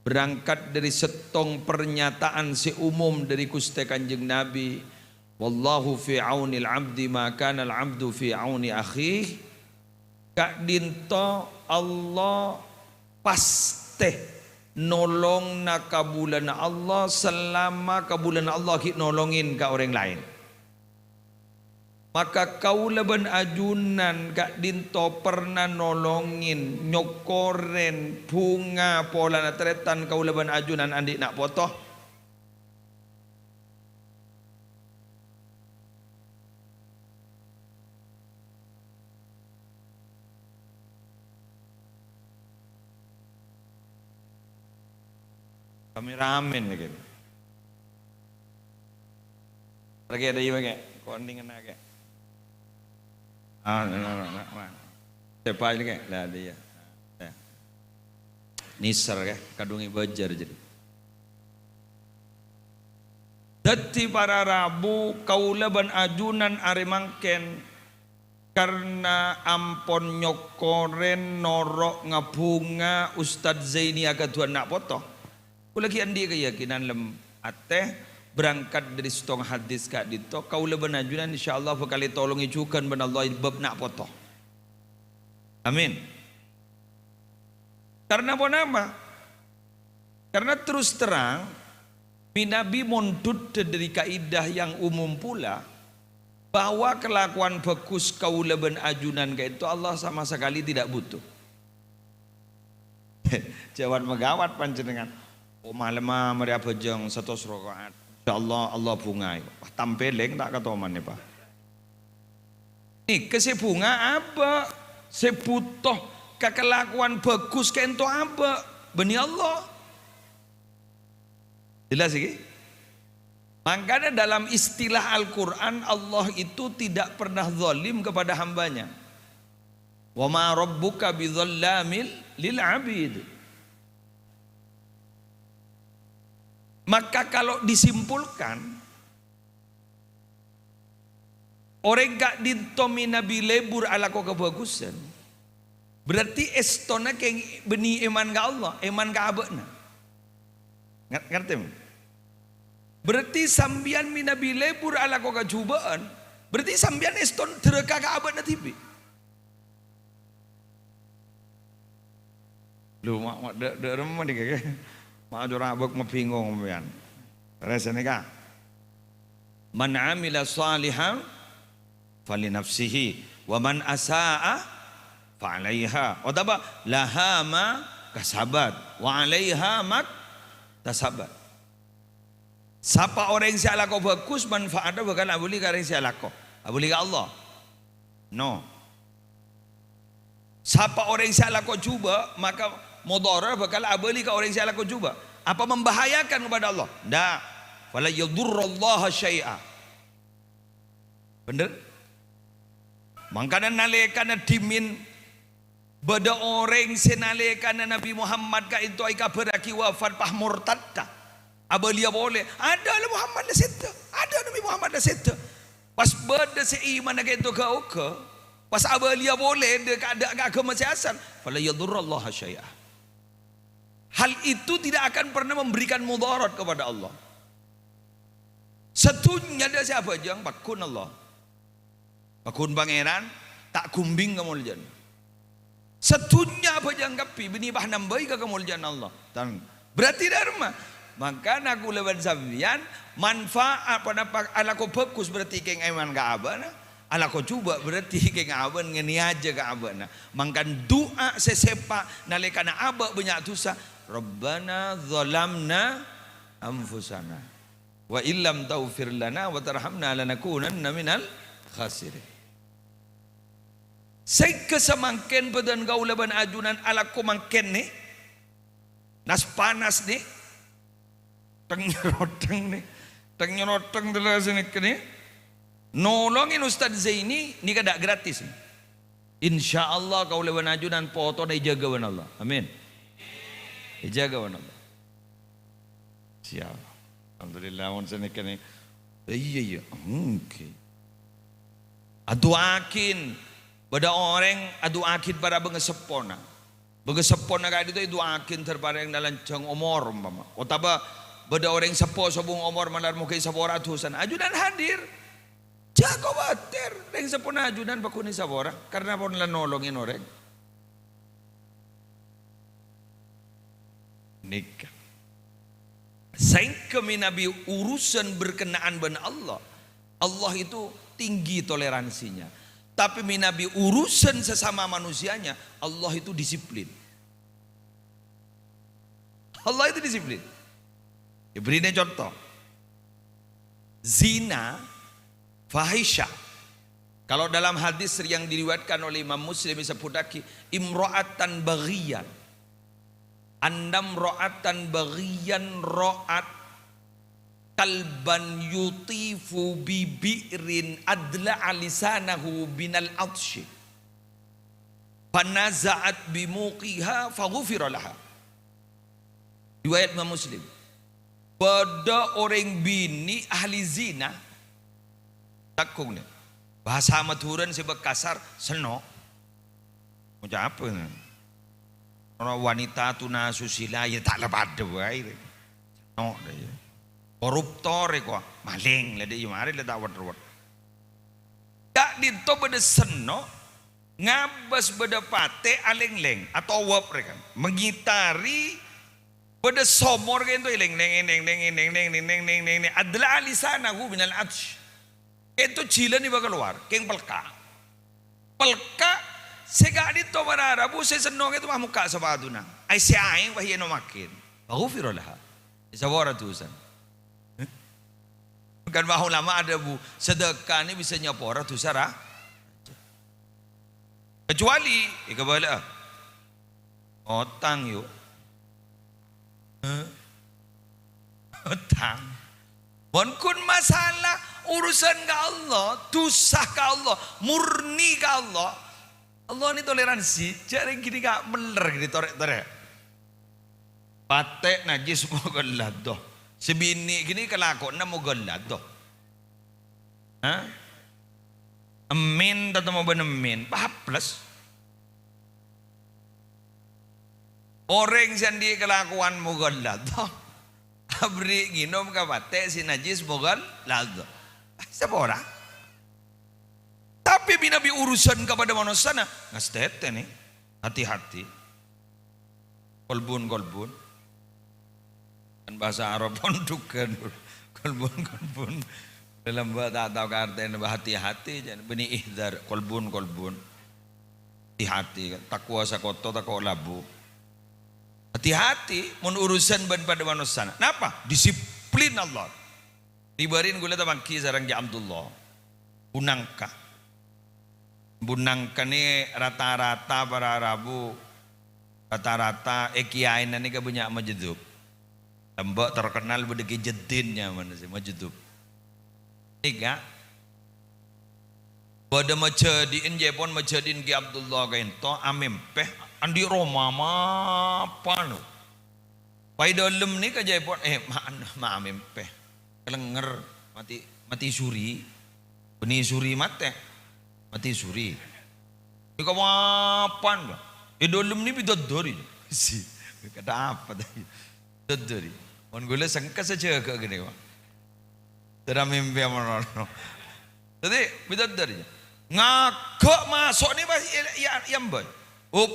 berangkat dari setong pernyataan seumum dari Gusti Kanjeng Nabi, wallahu fi aunil abdi ma kana al abdu fi auni akhih, gak dinto Allah pasti nolong na kabulan Allah selama kabulan Allah kita nolongin ke orang lain. Maka kaula ban ajunan gak dinto pernah nolongin nyokoren bunga pola na tretan kaula ban ajunan andi nak potoh Kameramen gitu. Pergi ada juga kayak kondingan kayak. Nah. Siapa aja kayak lah dia. Nisar kayak kadungi bajar jadi. Dati para rabu kaulaban ajunan arimangken karena ampon nyokoren norok ngabunga Ustadz Zaini agaduan nak foto. Kulagi andi keyakinan lem ateh berangkat dari setong hadis kak dito kaulaban ajunan insyaallah bakal tolong ijukan ben Allah bab nak foto. Amin. Karena apa nama? Karena terus terang Nabi mondut dari kaidah yang umum pula bahwa kelakuan bagus kaulaban ajunan kayak itu Allah sama sekali tidak butuh. Jawab megawat panjenengan. Oh malam meriah bejeng 100 rakaat. Insyaallah Allah bungai. Wah tampeleng tak katoman nih Pak. Nih kesebunga apa? Sebutoh kekelakuan bagus kayak itu apa? Beni Allah. Jelas ini? Makanya dalam istilah Al-Quran Allah itu tidak pernah zalim kepada hambanya. Wa ma rabbuka bidzalamil lil abid. Maka kalau disimpulkan orang gak dintomi Nabi lebur ala ko kebagusan berarti estona keng beni iman ka Allah, iman ka abana. Ngerti? Berarti sambian minabi lebur ala ko kajubaan. Berarti sambian eston tereka ka abad na tibi. Lu mak de remah dik ke. Mak jorang abak mapingong mbian. Rasane ka. Man amila salihan fali nafsihi wa man asaa fa alaiha. Otaba laha ma kasabat wa alaiha mak tasabat. Siapa orang yang siapa kau bagus manfaatnya bukan abuli karena siapa kau abuli ke Allah. No. Siapa orang yang siapa kau cuba maka mudarat bakal abuli ke orang yang siapa kau cuba. Apa membahayakan kepada Allah? Tidak. Fala yadurrallaha syai'a. Benar? Makanya nalekana dimin bada orang senalekana Nabi Muhammad ka itu ai kabaraki wafat pah murtadta. Abalia boleh ada lah Muhammad lah seta, ada Nabi Muhammad lah seta. Pas bada seiman nak itu kau ke, pas abalia boleh dia ada agama siasan. Fala yadurrallaha syai'a. Hal itu tidak akan pernah memberikan mudarat kepada Allah. Setunya ada siapa jang pakun Allah, pakun pangeran tak kumbing kemuliaan. Setunya apa jang kapi bini bah nambai ke kemuliaan Allah. Berarti dharma. Maka aku leban sambian manfaat pada ala ko bagus berarti keng iman ka abana ala ko coba berarti keng aban ngeni aja ka abana mangkan doa sesepa nalekana aba banyak dosa Rabbana zalamna anfusana wa illam taghfir lana wa tarhamna lanakunanna minal khasirin. Saya kesemangken badan kau leban ajunan ala ko mangken nih nas panas nih teng nyeroteng telah sini kene nolongin Ustadz Zaini ni kada gratis. Insyaallah kau lewan ajunan foto na ijaga wan Allah. Amin. Ijaga wan Allah. Siap. Alhamdulillah on sini kene. Iya. Okay. Aduakin pada orang aduakin para bengesepona. Bengesepona kaya itu aduakin terpareng dalam jang umur mama. Otaba beda orang sepo sobung umur malar mukai sabora tusan ajudan hadir jago bater yang sepuna ajudan bakuni sabora karena pun lah nolongin orang nikah Saingkemi Nabi urusan berkenaan dengan Allah. Allah itu tinggi toleransinya. Tapi Nabi urusan sesama manusianya, Allah itu disiplin. Allah itu disiplin. Ya, berinya contoh. Zina, fahisha. Kalau dalam hadis yang diriwayatkan oleh Imam Muslim disebutkan imra'atan baghiyan. Andam ro'atan baghiyan ro'at kalban yutifu bibi'rin adla alisanahu binal atshi fanaza'at bimuqiha faghufira laha. Riwayat Imam Muslim. Pada orang bini ahli zina takung ni bahasa maturan sebab kasar seno macam apa ni orang wanita tuna susila ya tak lepas dewai no dia koruptor ko maling lah dia mari lah tak wat tak dito pada seno ngabas pada pate aleng-leng atau wap rekan mengitari pada somor kan tu neng adalah alisanahu minal atsh. Itu cila ni bakal keluar, keng pelka sega dito mararabu saya senong itu mah muka sabaduna. Ai si aing wahia no makin. Baghfir laha. Isawara tusan. Bukan bahu lama ada bu sedekah ni bisa nyapora tusara. Kecuali ikabala otang yuk. Utang. Bon kun masalah urusan ke Allah, tusah ke Allah, murni ke Allah. Allah ni toleransi, cari gini gak bener gini torek-torek. Patek najis mau gelad doh. Sebini gini kelakon na mau gelad doh. Hah? Amin atau mau benemin, plus. Orang sandi kelakuan mugal lado, abri ginom kapate si najis mugal lado. Siapa orang? Tapi binabi urusan kepada manusia na ngastete nih, hati-hati. Kolbun kan bahasa Arab pun dukan kolbun dalam bahasa tahu artinya hati-hati jangan beni ihdar kolbun hati-hati takwa sakoto takwa labu. Hati-hati mun urusan pada manusia. Kenapa? Disiplin Allah. Dibarin gula tabangki sarang ja Abdullah. Bunangka ni rata-rata para Arabu rata-rata kiai ni ka banyak majedub. Tembak terkenal bedegi jedinnya manusia majedub. Tiga. Pada macediin Jepun macedin ki Abdullah kainto amim peh andi Roma mapanu. Pai dalam ni ka Jepun ma amim peh. Kelenger mati suri. Beni suri mate. Mati suri. Ika mapan ba. Dalam ni bidodori. Si kata apa tadi? Dodori. On gula sangka saja ke gini ba. Tera mimpi amanono. Tadi bidodori. Ngakak masuk ni ba yang boy. Up.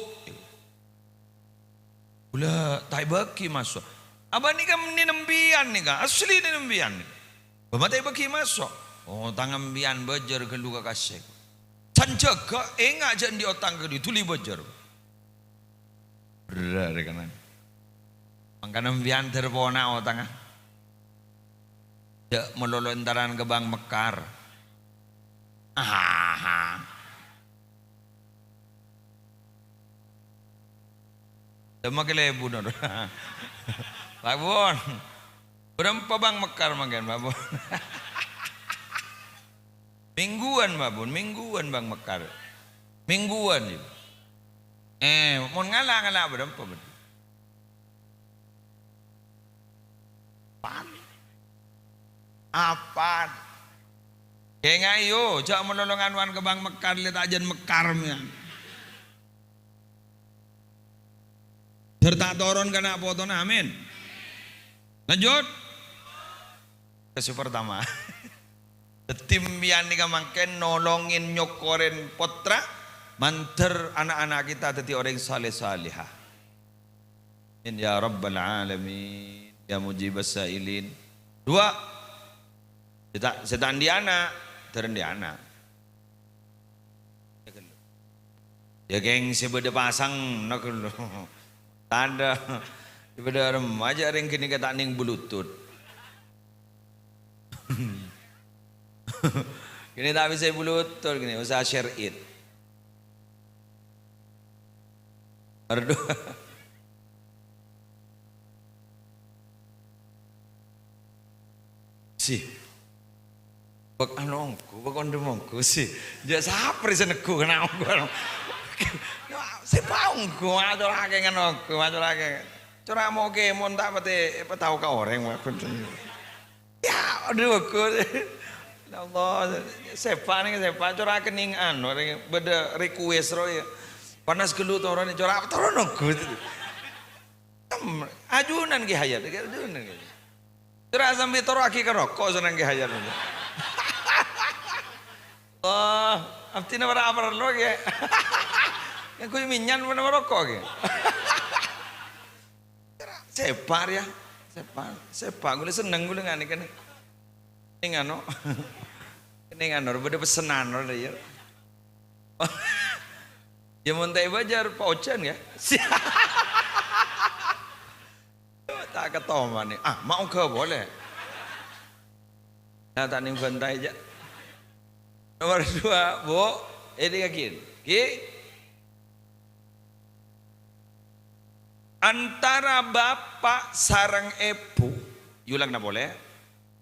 Ula tai baki masuk. Abang ni kan ni nembian ni kan. Asli ni nembian ni. Bama tai baki masuk. Oh tangan bian bejer ke luka kasih. Sanjaga enggak jangan di otang ke dia tuli bejer. Berar kan. Mangkana bian terpona otang. Dek melolontaran ke Bang Mekar. Dema kele bunor. Pak Bon. Berapa Bang Mekar makan Pak Bon? Mingguan Pak Bon, mingguan Bang Mekar. Mingguan itu. Mau ngalah berapa betul? Apa? Kayak ngayo, cak menolongan wan ke Bang Mekar lihat ajan Mekarnya. Serta toron kena potong amin. Lanjut. Kasih pertama. Tim bian ni kamangken nolongin nyokoren potra manter anak-anak kita tadi orang saleh salihah. Amin ya rabbal alamin ya mujibas sailin. Dua. Setan di anak, teren di anak. Ya geng sebeda pasang nak lu. Tanda sebeda remaja ring kini kata ning bluetooth. Kini tak bisa bluetooth gini usaha share it. Berdua. sih. Bak anongku, bak ondemongku sih. Dia sapri senengku kena ongku. Sepaungku aturake ngenongku, aturake. Cura mau kemon tak tahu ka orang. Ya, aduh aku. Allah, sepa nih sepa cura kening anu, beda request ro ya. Panas gelut orang ini cura turun aku. Ajunan ki hayat, ajunan ki. Cura sampai toro aki ke rokok senang ki hayat. Oh, abti na para lo ke. Yang kuy minyan mana rokok ke. Separ ya, separ. Gue seneng gue dengan ikan. Ini ngano, beda pesenan lo ya. Ya montai bajar paucan ya. Tak ketoman nih. Ah mau ke boleh. Nah tanding bantai aja. Nomor 2, Bu, ini yakin. Antara bapak sarang ibu, yulang na boleh.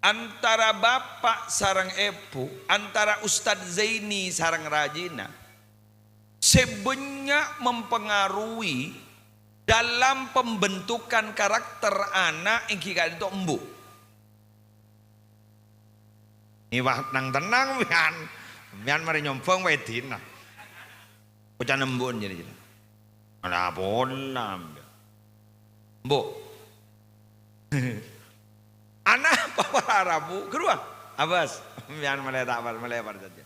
Antara bapak sarang ibu, antara Ustadz Zaini sarang Rajina, sebenarnya mempengaruhi dalam pembentukan karakter anak yang kita itu embu. Ini wah tenang mian mari nyompong wedin nah. Ucan embun jadi. Ada bolam. Bu. Anak papa Arabu kedua abas mian melebar saja.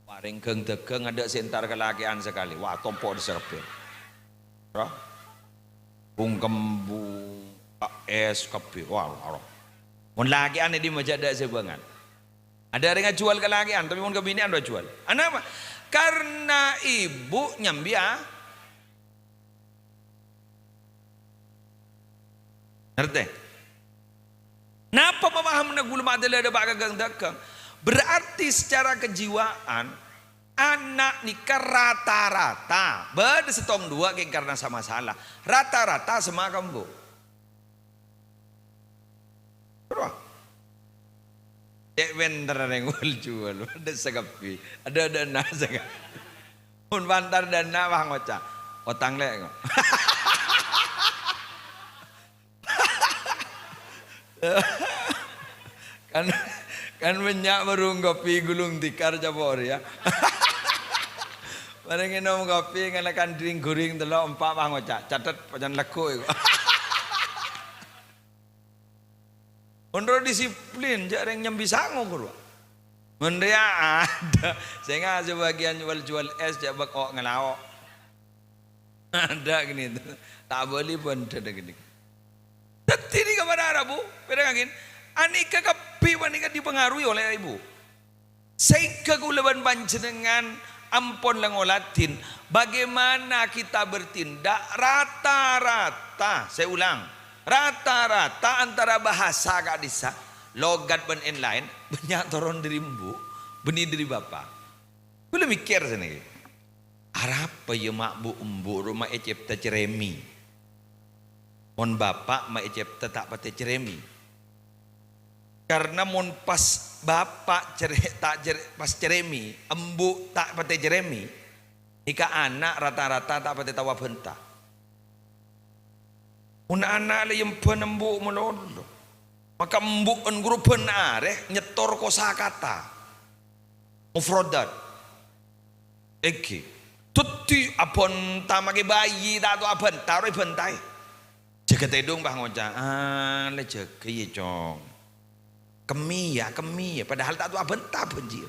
Paring keng tegeng ada sentar kelakian sekali. Wah tompo diserpir. Roh. Kembu es kopi. Wah roh. Mun lakian di majada sebangan. Ada yang jual kelakian tapi mun kebinian udah jual. Kenapa? Karena ibu nyambia. Ngerti? Napa pemaham nagul madala ada bagagang dagang? Berarti secara kejiwaan anak nikah rata-rata beda setong dua karena sama salah. Rata-rata sama kamu. Terus cek vendor yang jual ada segapi ada dana segala pun bantar dana bang oca otang lek kan menyak merung kopi gulung tikar jabor ya bareng minum kopi ngalakan drink guring telok 4 bang oca catat pajan leku iku Untuk disiplin, jarang nyambi sangu kurwa. Mendia ada, sehingga sebagian jual es jabak kok ngelawak. Ada gini tuh, tak boleh pun ada gini. Tapi ini kepada Arabu, pedangin, anika kepi anika dipengaruhi oleh ibu. Sehingga kulaban panjenengan ampun lengolatin, bagaimana kita bertindak rata-rata, saya ulang. Rata-rata antara bahasa kak disa, logat ben lain, banyak turun dari ibu, benih dari bapak. Boleh mikir sini. Arapa ya mak bu umbu rumah ecep ceremi. Mon bapak mak ecep tak pate ceremi. Karena mon pas bapak pas ceremi, embu tak pate ceremi, ika anak rata-rata tak pate tawa bentah. Una anak yang penembu melolo, maka embuk enguru penare nyetor kosakata, mufrodat, eki, tuti apon tamake bayi tak tu apon taruh bentai, jaga tedung bah ngoja, le jaga ye cong, kemi ya, padahal tak tu apon tak benjir,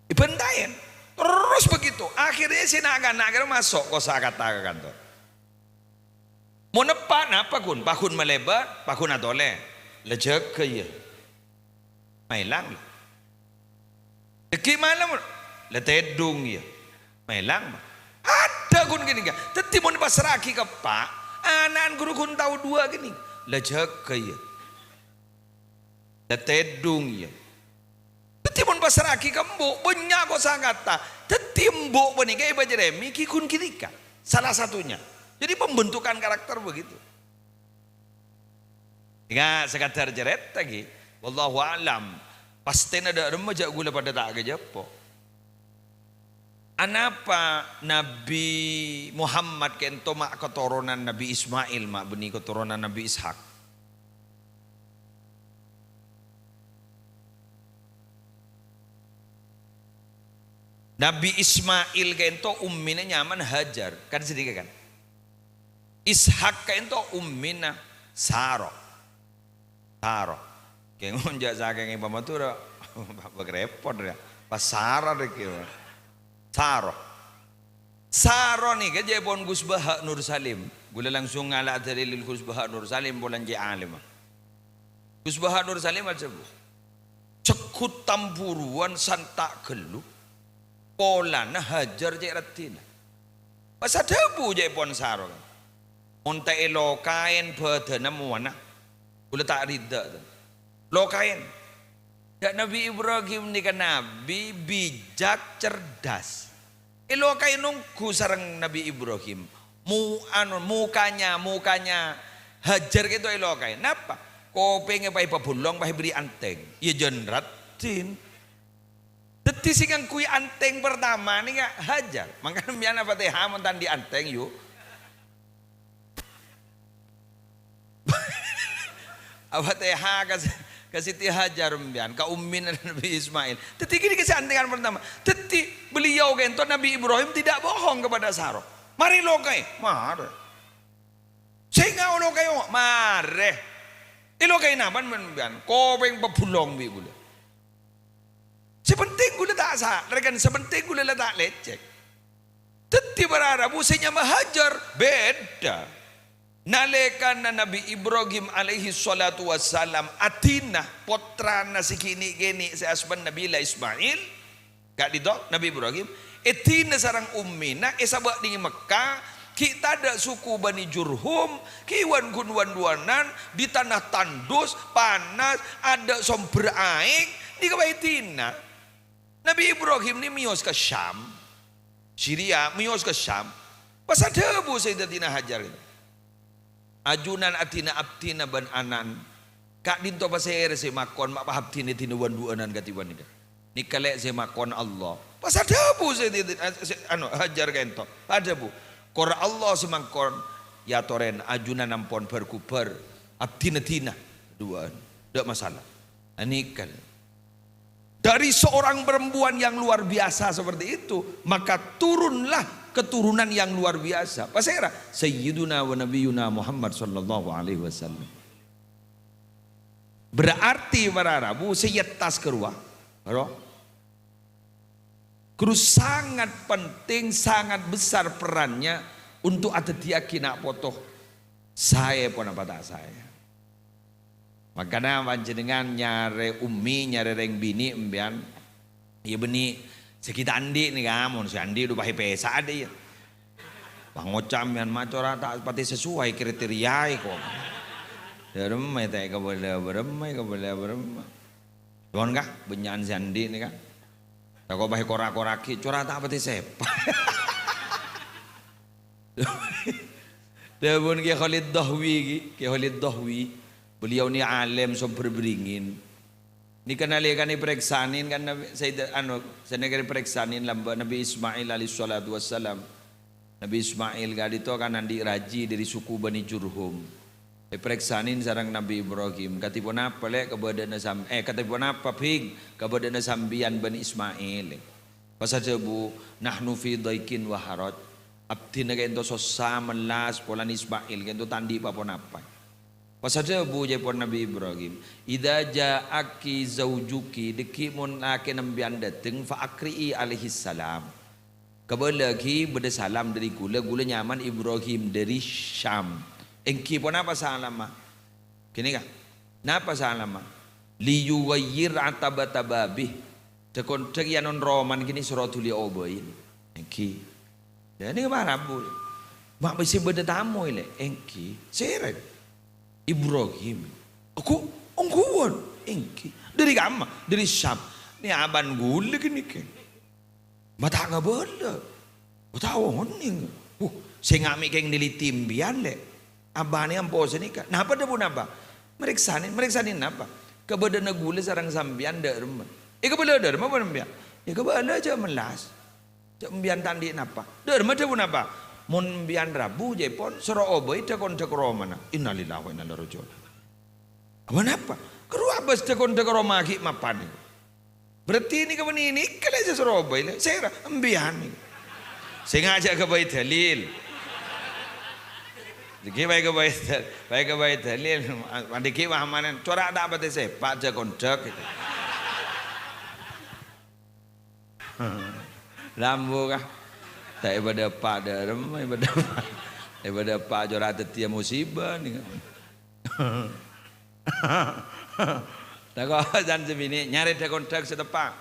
ibentain, terus begitu, akhirnya si naga masuk kosakata ke kantor. Mau nepat apa kun? Pakun melebar, pakun atole, lejek ke ya, mailang. Deki malam, letedung ya, mailang. Ada kun gini kan? Teti mau nepas seraki ke pak, anak guru kun tahu dua gini, lejek ke ya, letedung ya. Teti mau nepas seraki ke mbok, banyak kok sangkata. Teti mbok benih iba jeremi kikun kirika, salah satunya. Jadi pembentukan karakter begitu. Enggak sekadar jeret lagi. Wallahu alam. Pasti ada remaja gula pada tak kejepo. Anapa Nabi Muhammad kento mak keturunan Nabi Ismail mak beni keturunan Nabi Ishak. Nabi Ismail kento ummina nyaman Hajar kan sedikit kan. Ishak kento ummina Saro. Saro. Kayak ngonjak saking pamatura bagrepot ya. Pas Sara deh kira. Saro. Saro nih ke jebon Gus Baha Nur Salim. Gula langsung ngala dalil Gus Baha Nur Salim bulan je alim. Gus Baha Nur Salim aja bu. Cekut tamburuan santak gelu. Polana Hajar je ratina. Pas ada bu jebon Saro. Monte elokain badana muana. Gula tak rida. Lokain. Ya Nabi Ibrahim ni kan Nabi bijak cerdas. Lokain nunggu sareng Nabi Ibrahim. Mukanya Hajar gitu lokain. Napa? Kau pengen pakai pabulong pakai beri anteng. Ya jenratin. Teti singang kui anteng pertama ni gak Hajar. Makanya biar apa teh hamon tandi anteng yuk. Apa teh kasih Hajar mbian ka ummin Nabi Ismail. Teti gini kasih antengan pertama. Teti beliau gento Nabi Ibrahim tidak bohong kepada Saro. Mari lokai, mare. Sehingga lokai mare. Lokai napan mbian. Kopeng pebulong bi gula. Sepenting gula tak sah. Rekan sepenting gula tak lecek. Teti berharap usainya Hajar beda. Nalekan na Nabi Ibrahim alaihi salatu wassalam atina potrana sikini geni si asban Nabi Ismail gak dito Nabi Ibrahim etina sarang ummina esabak di Mekah kita ada suku Bani Jurhum kiwan gunwan duanan di tanah tandus panas ada sumber air di kabaitina Nabi Ibrahim ni mios ke Syam Syria mios ke Syam pas ada bu Sayyidatina Hajar itu ajunan atina abtina ban anan kak dinto pasere se makon mak pahabtine tinu wan duanan katiwan nika nikalek se makon Allah pas ada bu se anu Hajar kento ada bu kor Allah semangkon ya toren ajunan ampon berkubar abtina tina duaan tidak masalah nikal dari seorang perempuan yang luar biasa seperti itu maka turunlah keturunan yang luar biasa. Pasera Sayyiduna wa Nabiyuna Muhammad sallallahu alaihi wasallam. Berarti para Arabu seyetas keruah. Kru sangat penting, sangat besar perannya untuk ada dia kina potoh saya pun apa tak saya. Makanya panjenengan nyare ummi nyare reng bini embian ya beni sekitar andi nih kamu si andi udah pakai pesa ada ya bang ngocam yang macora tak pati sesuai kriteria kok beremai teh keboleh beremai Tuhan kah benyan si andi nih kan tak kau pakai korak-koraki cora tak pati sepa dia pun kayak Khalid Dahwi beliau ni alim super beringin ni kanalikan ni pereksanin kan Nabi Sayyid saya negeri pereksanin lamba Nabi Ismail alaihi salatu wassalam. Nabi Ismail gadito kan andi raji dari suku Bani Jurhum. Pereksanin sarang Nabi Ibrahim katipun apa le kabadana katipun apa pig kabadana sambian Bani Ismail. Pasajabu nahnu fi daikin wa haraj. Abdina kento sosaman las polan Ismail kento tandi papon apa. Pasal bu jepon Nabi Ibrahim, idza ja'aki zaujuki deki mun ake nambian dateng fa akri'i alaihi salam. Kabalagi beda salam dari gula nyaman Ibrahim dari Syam. Engki pun apa salam? Kini kah? Napa salam? Li yuwayyir atabatababih. Tekon tekianon roman kini suratul obain. Engki. Dan ini apa bu? Mak besi beda tamu ile. Engki. Seret. Ibrahim, aku ongkuan, engki dari kama, dari Syam. Ni aban gula gini ke, mata nggak boleh, tahu honing. Saya ngamik yang nilitimbian le, abani ampo senika. Napa dah pun apa? Meriksanin apa? Kebedana gula sarang sambian derma. Kebeda derma apa sambian? Kebeda aja melas. Cak mbian tandi napa? Derma dia pun apa? Mun mbian Rabu jepon sero obai tekon mana? Innalillahi wa inna ilaihi raji'un. Apa napa? Keru abas tekon roma ki mapan. Berarti ini kapan ini kalau saya sero obai saya mbian. Saya ngajak ke bait dalil. Diki baik ke bait dalil. Diki wahmanan corak tak apa teh pak jakon dek. Lambu kah? Tak ibadah pak dalam ibadah pak jorat tetia musibah ni. Tak kau jangan sebini nyari tak kontak setepak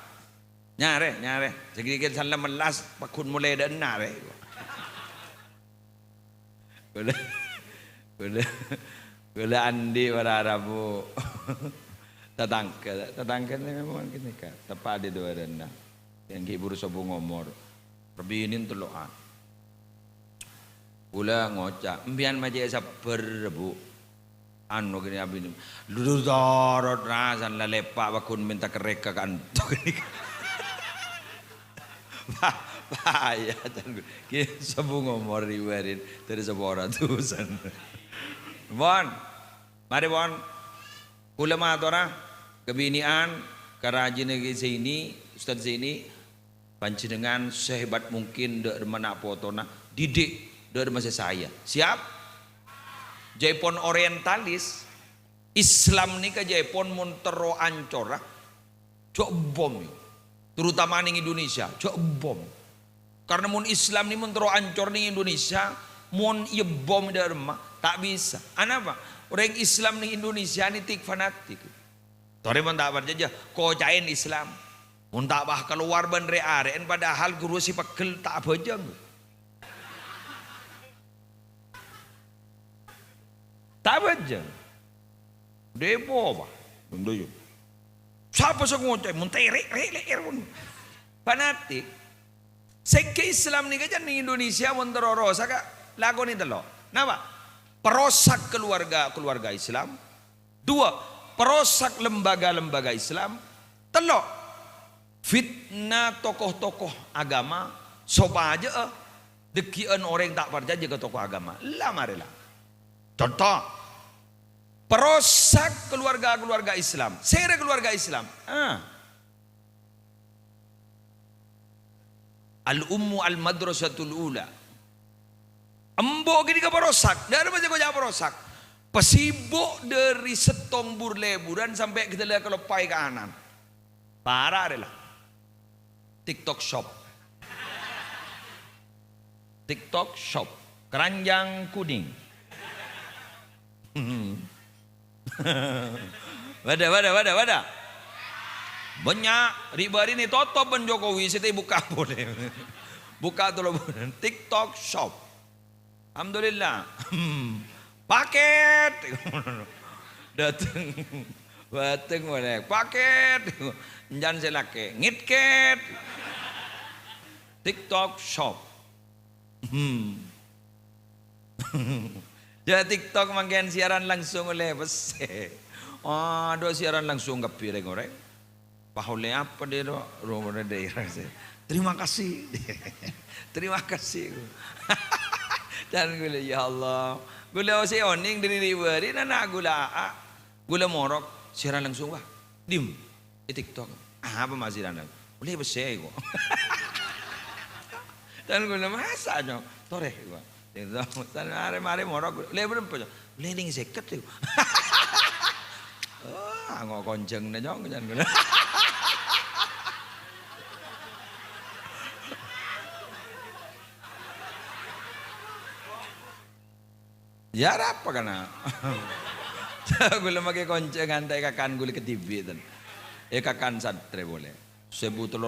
nyari sedikit salam melas pakun mulai dan nare. Boleh andi para Arabu tatangkan memang kini kah tepat di dua dana yang kibur sobu ngomor perbinin teloan pula ngocak mbian maje sabar bu anu gini abin ludur dorot rasan la lepak bakun minta kereka kantok ini bahaya kan ki sobu ngomor riwerin dari sebuah ratusan bon mari bon ulama tora kebinian kerajin negeri sini ustaz sini panjenengan sehebat mungkin dak mana potona didik dak masa saya siap Jaipon orientalis Islam ni ke Jaipon montero ancora cok bom terutama ning Indonesia cok bom karena mun Islam ni montero ancor ning Indonesia mon iya bom derma tak bisa anapa orang Islam ning Indonesia ni tik fanatik tore mon tak berjajah kocain Islam mun tak bah keluar bandre aren padahal guru si pegel tak bajang tak bajang depo apa ndoyo siapa sing ngoceh mun terek fanatik seke Islam ni kajan ning Indonesia mun terorosa ka lagu ni telo napa perosak keluarga Islam dua perosak lembaga Islam telo fitnah tokoh-tokoh agama sopa aja dekian orang tak percaya ke tokoh agama lah marilah contoh perosak keluarga Islam sere keluarga Islam al-ummu al-madrasatul ula embo gini ke perosak dari macam kau jawab perosak pesibuk dari setong burleburan sampai kita lihat kelepai ke kanan parah adalah TikTok shop keranjang kuning Wadah banyak ribari ini toto ben Jokowi sete buka boleh buka tuh TikTok shop alhamdulillah paket dateng boleh paket jangan selake ngitket TikTok shop ya TikTok mangkian siaran langsung oleh bese do siaran langsung ke pireng orang pahole apa dia do rumah daerah terima kasih dan gula ya Allah gula si oning dari riwari nana gula morok siaran langsung wah dim di TikTok apa masih nana boleh besar gua dan gula masa aja toreh gua dan mare morok boleh berapa boleh ning seket tu ngok konceng na jong jangan gula ya apa kana gula make konceng antai kakan gula ke TV dan kakan satre boleh 1.300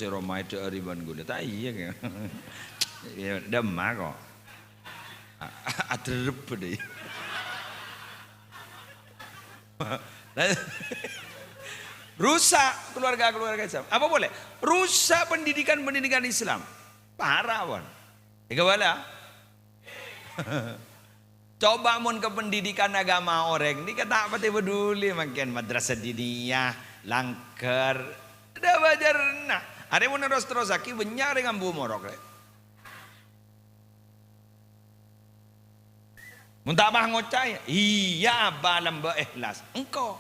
romai de riban gula tak iya ya demah kok adrep deh rusak keluarga Islam apa boleh rusak pendidikan Islam parah wan bala Coba mun ke pendidikan agama orang ni kata apa peduli makin madrasah diniyah langker ada bajar nah ada mun terus aki benyar dengan bu morok mun tak bah ngocai iya balam ba ikhlas engkau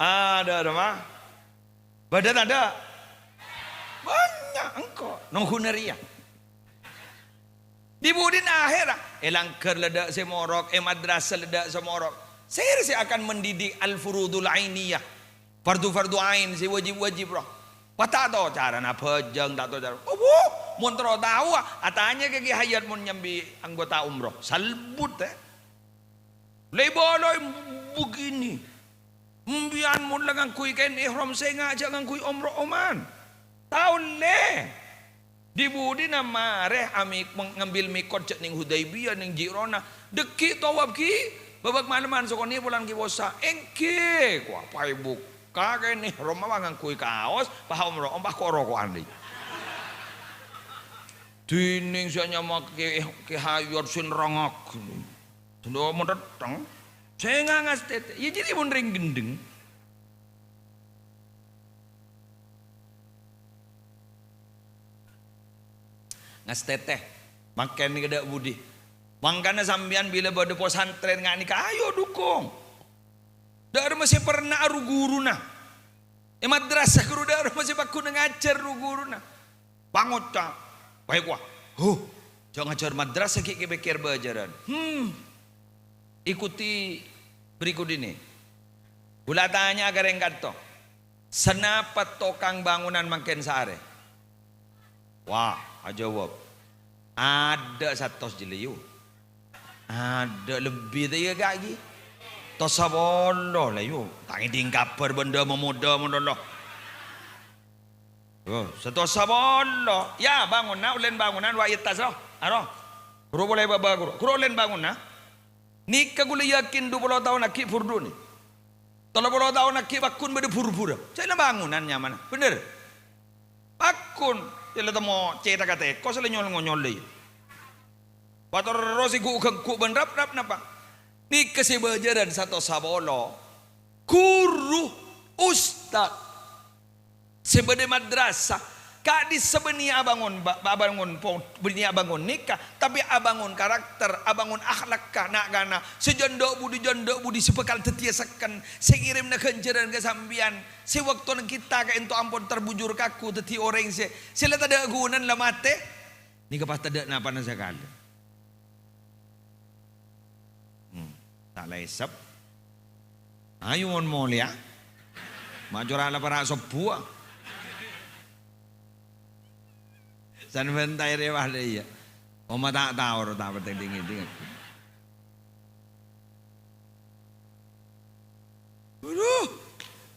ada mah badan ada banyak engkau nonghuneria di budin akhir langker ledak semorok madrasah ledak semorok saya akan mendidik al-furudul ainiyah fardu-fardu ain si wajib-wajib roh pata tahu cara na pejang tak tahu cara mun tro tahu atanya ke hayat mun nyambi anggota umroh salbut leboloi begini mbian mun lang kui kain ihram saya ngajak ngangkui umroh Oman tahun le di budi nama reh amik mengambil mikot cek ning Hudaibiyah ning Jirona deki tawab ki babak malaman sokoni pulang ki bosa engke ku apa ibu kakek nih Roma wangang kui kaos paham ro ompah koro ko andi dining saya mak ke hayur sin rangak tendo mun datang saya ngangas tete ya jadi mun ring gendeng ngas teteh makan ni kedak budi makanya sambian bila pada pesantren ngani ka ayo dukung dar masih pernah aru guru nah madrasah guru dar masih baku ngajar guru nah pangoca baik wah jangan ngajar madrasah ki bekir bajaran ikuti berikut ini ulah tanya agar yang kata senapa tokang bangunan makin sare wah jawab ada satu jeliu ada lebih dia lagi tos sabolo lah yo tangi tingkaper benda memuda mendolah satu sabolo ya bangun na ulen bangunan wa itas roh aro guru boleh baba guru ulen bangun na ni kagula yakin 20 tahun aki furdu ni 30 tahun aki bakun bede pura-pura saya bangunan nyaman bener bakun Tila tamo cerita kata, kau selalu nyol lagi. Pator rosi ku benrap napa? Ni kesibajaran satu sabolo, guru ustad, sebede madrasah, kak di sebeni abangun beni abangun nikah, tapi abangun karakter, abangun akhlak nak gana, sejondok budi sepekal tetiasakan, sengirim nak kenjaran kesambian. Si waktu kita ke ento ampun terbujur kaku teti orang sila tada gunan la mate ni kapas tada napa na sakal tak laisap ayo mon molia majora la para sobua san ventai rewah de ya oma tak tahu tak penting dingin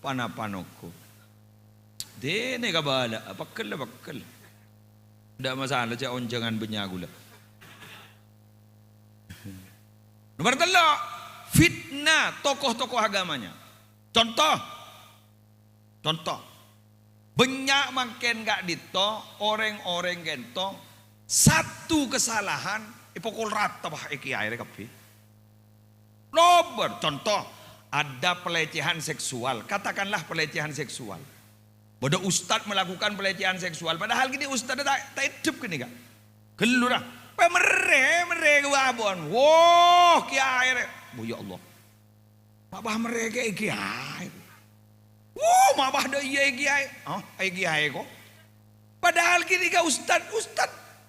panapanoku dene kabala pakkel ndak masalah cak onjangan benyagula nomor 3 fitnah tokoh-tokoh agamanya contoh banyak makin gak dito orang-orang gento satu kesalahan ipokol rata bah iki air kapi nomor contoh ada pelecehan seksual, katakanlah pelecehan seksual. Bodoh ustad melakukan pelecehan seksual, padahal gini ustad tak hidup gini kak. Gelurah, mere wabon, wah kiai, ya Allah, mabah mereka kiai, mabah dah kiai, kiai kok. Padahal gini kak ustad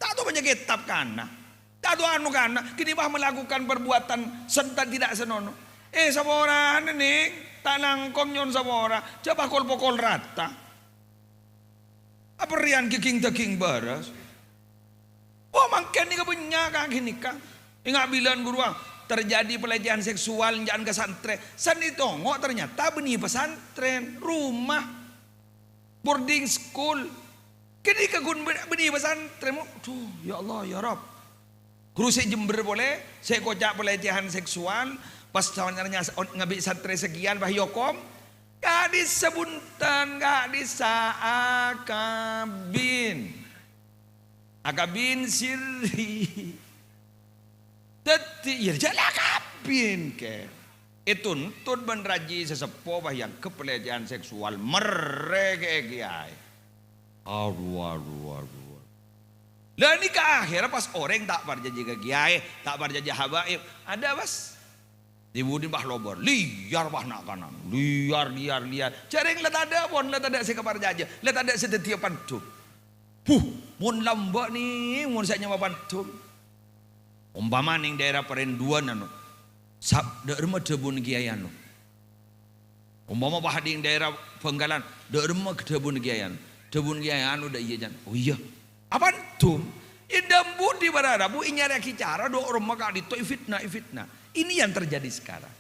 tak tahu banyak kitab kana, tak tahu anu kana, gini bah melakukan perbuatan sentan tidak senonoh. Sabora nih tak nangkong nyon sabora coba pokol rata apa rian kiking baras makan ni punya kang gini kang ingat bilang guru terjadi pelecehan seksual jangan ke santren san itu ternyata benih pesantren rumah boarding school kini kegun benih pesantren tuh ya Allah ya Rob guru saya Jember boleh saya kocak pelecehan seksual pas tawannya ngabi santri sekian bah yokom gak disebuntan gak disaakabin Akabin sirri. Teti ya jala kabin ke. Itu tuntun benraji sesepuh yang kepelecehan seksual mereka kiai. Aduh. Lah ini ke akhirnya pas orang tak berjanji ke kiai, tak berjanji habaib, ada bas. Dibudin bah lobor, liar bah nak kanan, liar. Jarang let ada pun, let ada si kabar jaja, let ada si tetiapan tu. Mun lambak ni, mun saya nyawa pantum. Umpama ning daerah perenduan anu. Sab de rumah debun kiayan. Umpama bah di daerah Penggalan, de rumah debun kiayan. Debun kiayan udah iya jan. Oh iya. Apa tuh? Idam budi berada bu inyara kicara do rumah kali itu fitnah. Ini yang terjadi sekarang.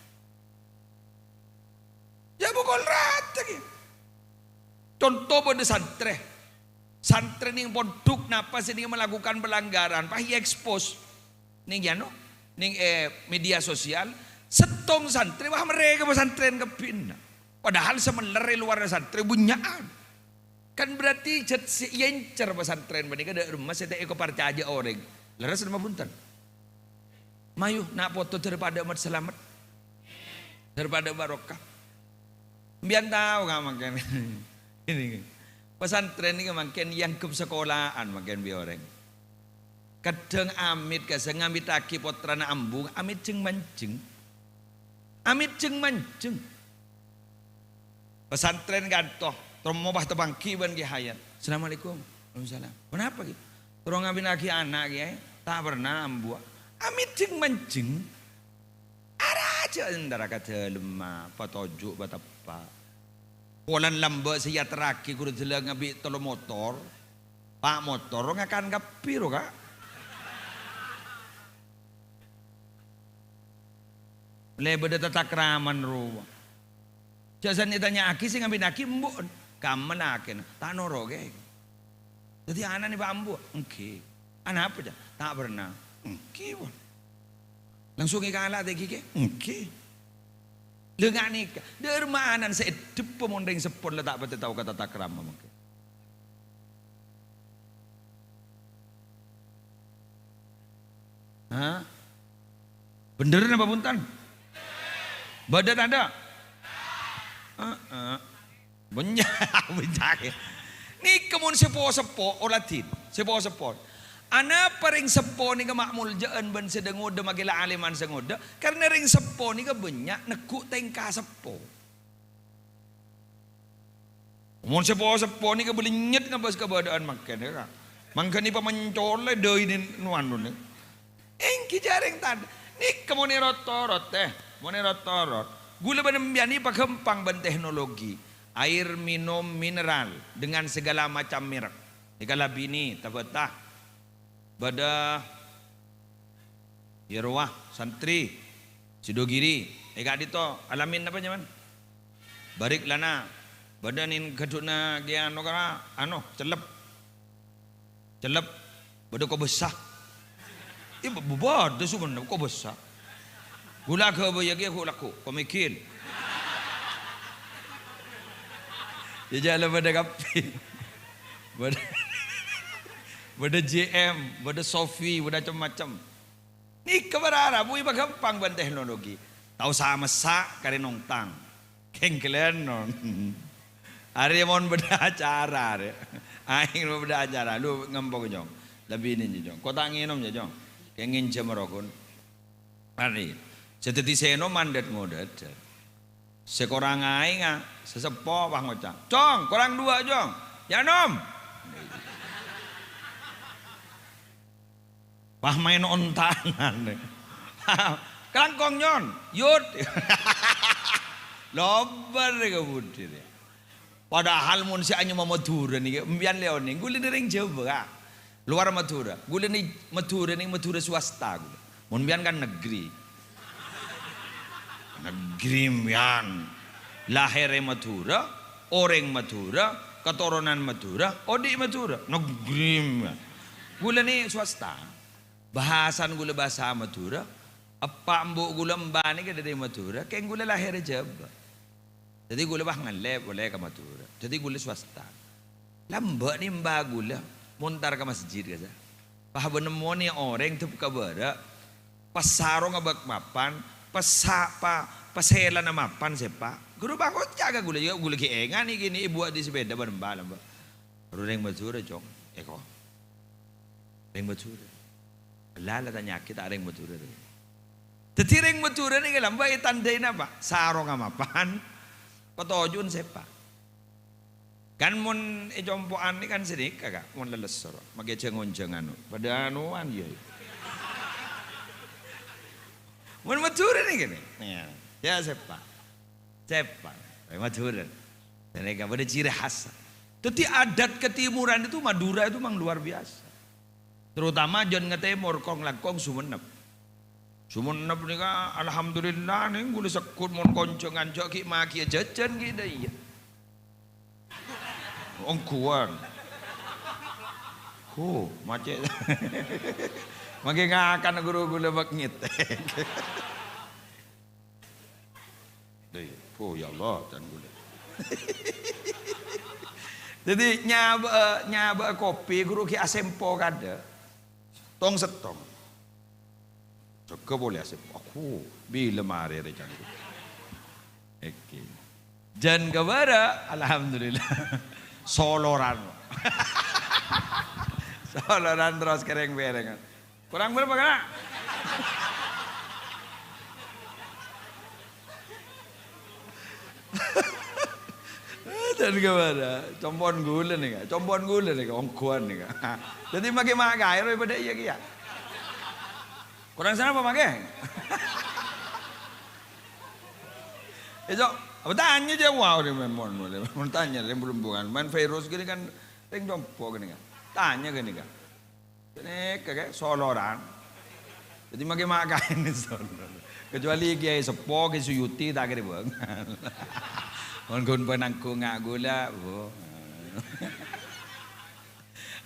Ya pukul rata gitu. Contoh pada santren yang pondok napa sih melakukan pelanggaran, pahi expose nih ya no. Ning media sosial setong santri wah mereka pesantren kepin padahal semeleri luar santri bunyaan kan berarti cet si yencer pesantren banding ada rumah saya eko percaya orang leres sama bunten mayu nak foto daripada amat selamat daripada barokah biar tahu nggak makan ini pesantren ini makin yang ke sekolahan makin bi orang. Kadang amit kasa ngamit aki potrana ambung amit jeng manceng pesantren gantoh terus bah tebang kiban ki hayat assalamualaikum waalaikumsalam kenapa gitu terus ngamit aki anak ya tak pernah ambu amit jeng manceng ada aja ndara kata lemah patojuk batapa polan lambak saya teraki kudu jelang ngambil tolo motor pak motor ngakan kapiro kak Lebar tata keraman rumah. Jasan ditanya aki sih ngambil aki mbok kamu nakin tak noroge. Jadi anak ni bambu, engke. Anak apa dah? Tak pernah. Engke pun. Langsung ikalah tadi ke? Engke. Lengan ni, dermanan saya depan mondeng sepon lah tak betul tahu kata tata kerama mungkin. Hah? Bener apa buntan? Badan ada? Banyak. Ni kemun sepo olatin, sepo. Ana paring sepo ni ke makmul jaan ban sedengoda magila aliman sengoda karena ring sepo ni ke banyak nekuk tengka sepo. Mun sepo ni ke belinyet ngabas keberadaan makan ya. Mangka ni pamencolai deui ni nuan ni. Engki jaring tad. Ni kemun ni rotorot teh. Monerotorot, gula benembiani pakempang ben teknologi, air minum mineral dengan segala macam merek. Ikala bini tabetah, bada, Yerwah, santri, Sidogiri, ika dito alamin apa nyaman? Barik lana, badanin kaduna gian nokara, celep, bada kau besar. Ibu bada suman kau besar. Gula ke bayagi aku laku, komikil. Dia jalan pada kapi, pada JM, pada Sofi, pada macam-macam. Ni kebarara, bui gampang ban teknologi. Tahu sama sak kare nongtang, kengkelen non. Hari mon beda acara, aing mau beda acara, lu ngempok jong, lebih ini jong. Kau tak nginom jong, kengin cemerokun. Hari. Seteti seno mandat ngodat. Sekorang aing sesepo bang ngocang. Cong, korang dua jong. Ya nom. Wah main ontanan. Kelangkong nyon, yut. Lobar ke budir. Padahal mun si anyo Madura ni, mbian leon ni, gula ring Jawa. Luar Madura. Gula ni Madura swasta. Mun mbian kan negeri. Negeri mbian. Lahir Madura, orang Madura, keturunan Madura, odik Madura. Negeri mbian. Gula ni swasta. Bahasan gula bahasa Madura. Apa mbok gula mbani ke dari Madura, kayak gula lahir Jawa. Jadi gula bah ngalep boleh ke Madura. Jadi gula swasta. Lambak ni mbak gula montar ke masjid kaza. Pahabenemoni orang tu kabara pasaro ngabak mapan pasapa pasela na mapan sepa guru bakot jaga gula ki engan ni gini ibu di sepeda barembalam ba reng batura jong eko reng batura lala tanya kita reng batura teti reng batura ni kalam ba itandai na ba saro nga mapan patojun sepa kan mon ejompoan ni kan sidik kagak mon lelesor mage cengon-cengan pada anuan ye mon batura ni gini ya sepa Madura dan mereka pada ciri khas. Tapi adat ketimuran itu Madura itu memang luar biasa. Terutama jon ngetemur kong lakong Sumenep. Sumenep ni ka alhamdulillah nih gula sekut mon koncongan joki maki jajan gitu iya. Ongkuan. Macet. Makin ngakan guru gula bakngit. Oh ya Allah dan gula. Jadi nyaba kopi guru ki asempo kada. Tong setong. Cokok boleh asempo. Aku bila mari recan. Oke. Jan kabara alhamdulillah. Soloran. Soloran terus kereng berengan. Kurang berapa kana? Dan kemana? Combon gula nih kan? Combon gula nih kan? Ongkuan nih kan? Jadi makai makai daripada iya kia. Kurang sana apa makai? Itu apa tanya dia wow dia mau tanya dia belum bukan main virus gini kan ring jompo gini kan? Tanya gini kan? Ini kayak soloran. Jadi makai makai ini soloran. Kecuali kiai sepo kiai suyuti tak kira bang. Kon penangku ngak gula,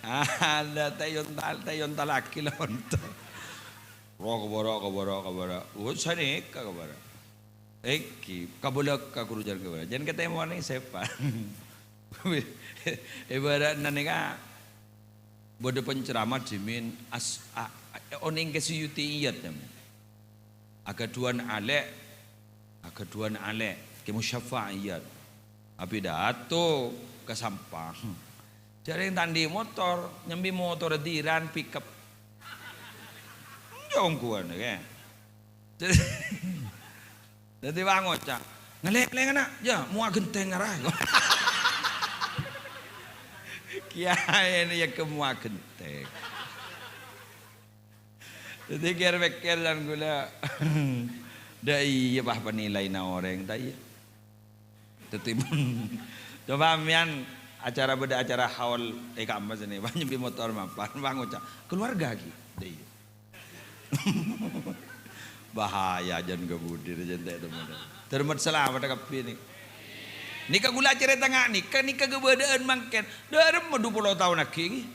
ada tayon talaki lah untuk. Kabara. Sana kabara. Kabulak kakurujan kabara. Jangan ketemu ni siapa. Ibarat nanika bodoh penceramah jimin oning kesuyuti iyat nam. Agaduan alek kemusyafa'iyat. Api dato ke sampah. Jadi tandi motor, nyambi motor diran pickup. Jongkuan kan. Jadi bangun cak. Ngelek-lek anak, ya mua genteng arah. Kiai ini ya ke mua genteng. Jadi kira-kira dan gula. Dai ya bah penilai na orang dai. Tetimun. Coba mian acara beda acara haul kamas ini banyak bi motor mapan bang ucap keluarga lagi. Dai. Bahaya jan kebudir jan tak teman. Termat selamat kapi ni. Nikah gula cerita ngak nikah kebedaan mangken. Darem 20 tahun lagi.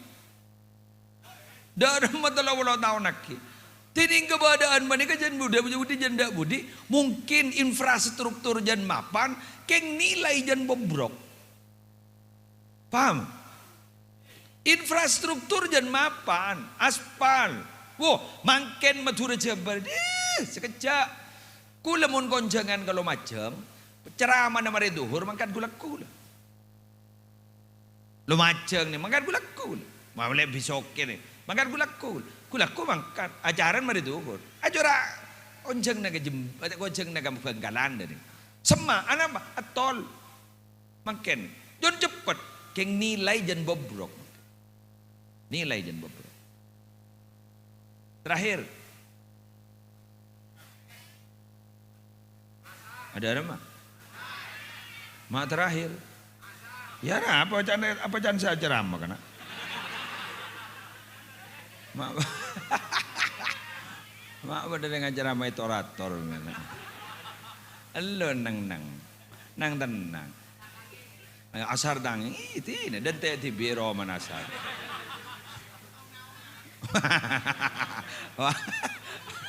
Darem 30 tahun lagi. Tiding keberadaan mereka jan budi jan budi mungkin infrastruktur jan mapan keng nilai jan bobrok. Paham? Infrastruktur jan mapan, aspal. Mangken Madura Jabar. Sekejap. Kula mun konjangan kalau macam ceramah nama duhur mangkat gula. Lo macam ni mangkat gula. Mamle bisoke ni. Mangkat gulaku mangkat ajaran mari duhur. Ajora onjeng naga onjeng naga banggalan dari. Sema anak apa? Atol. Mangken. Jon cepet keng nilai jan bobrok. Nilai jan bobrok. Terakhir. Ada apa? Ma terakhir. Ya apa can saya ceramah kana? Mak pada dengan ceramah itu orator ngana. Elo nang tenang. Asar dang itu ini dan teh di biro manasar.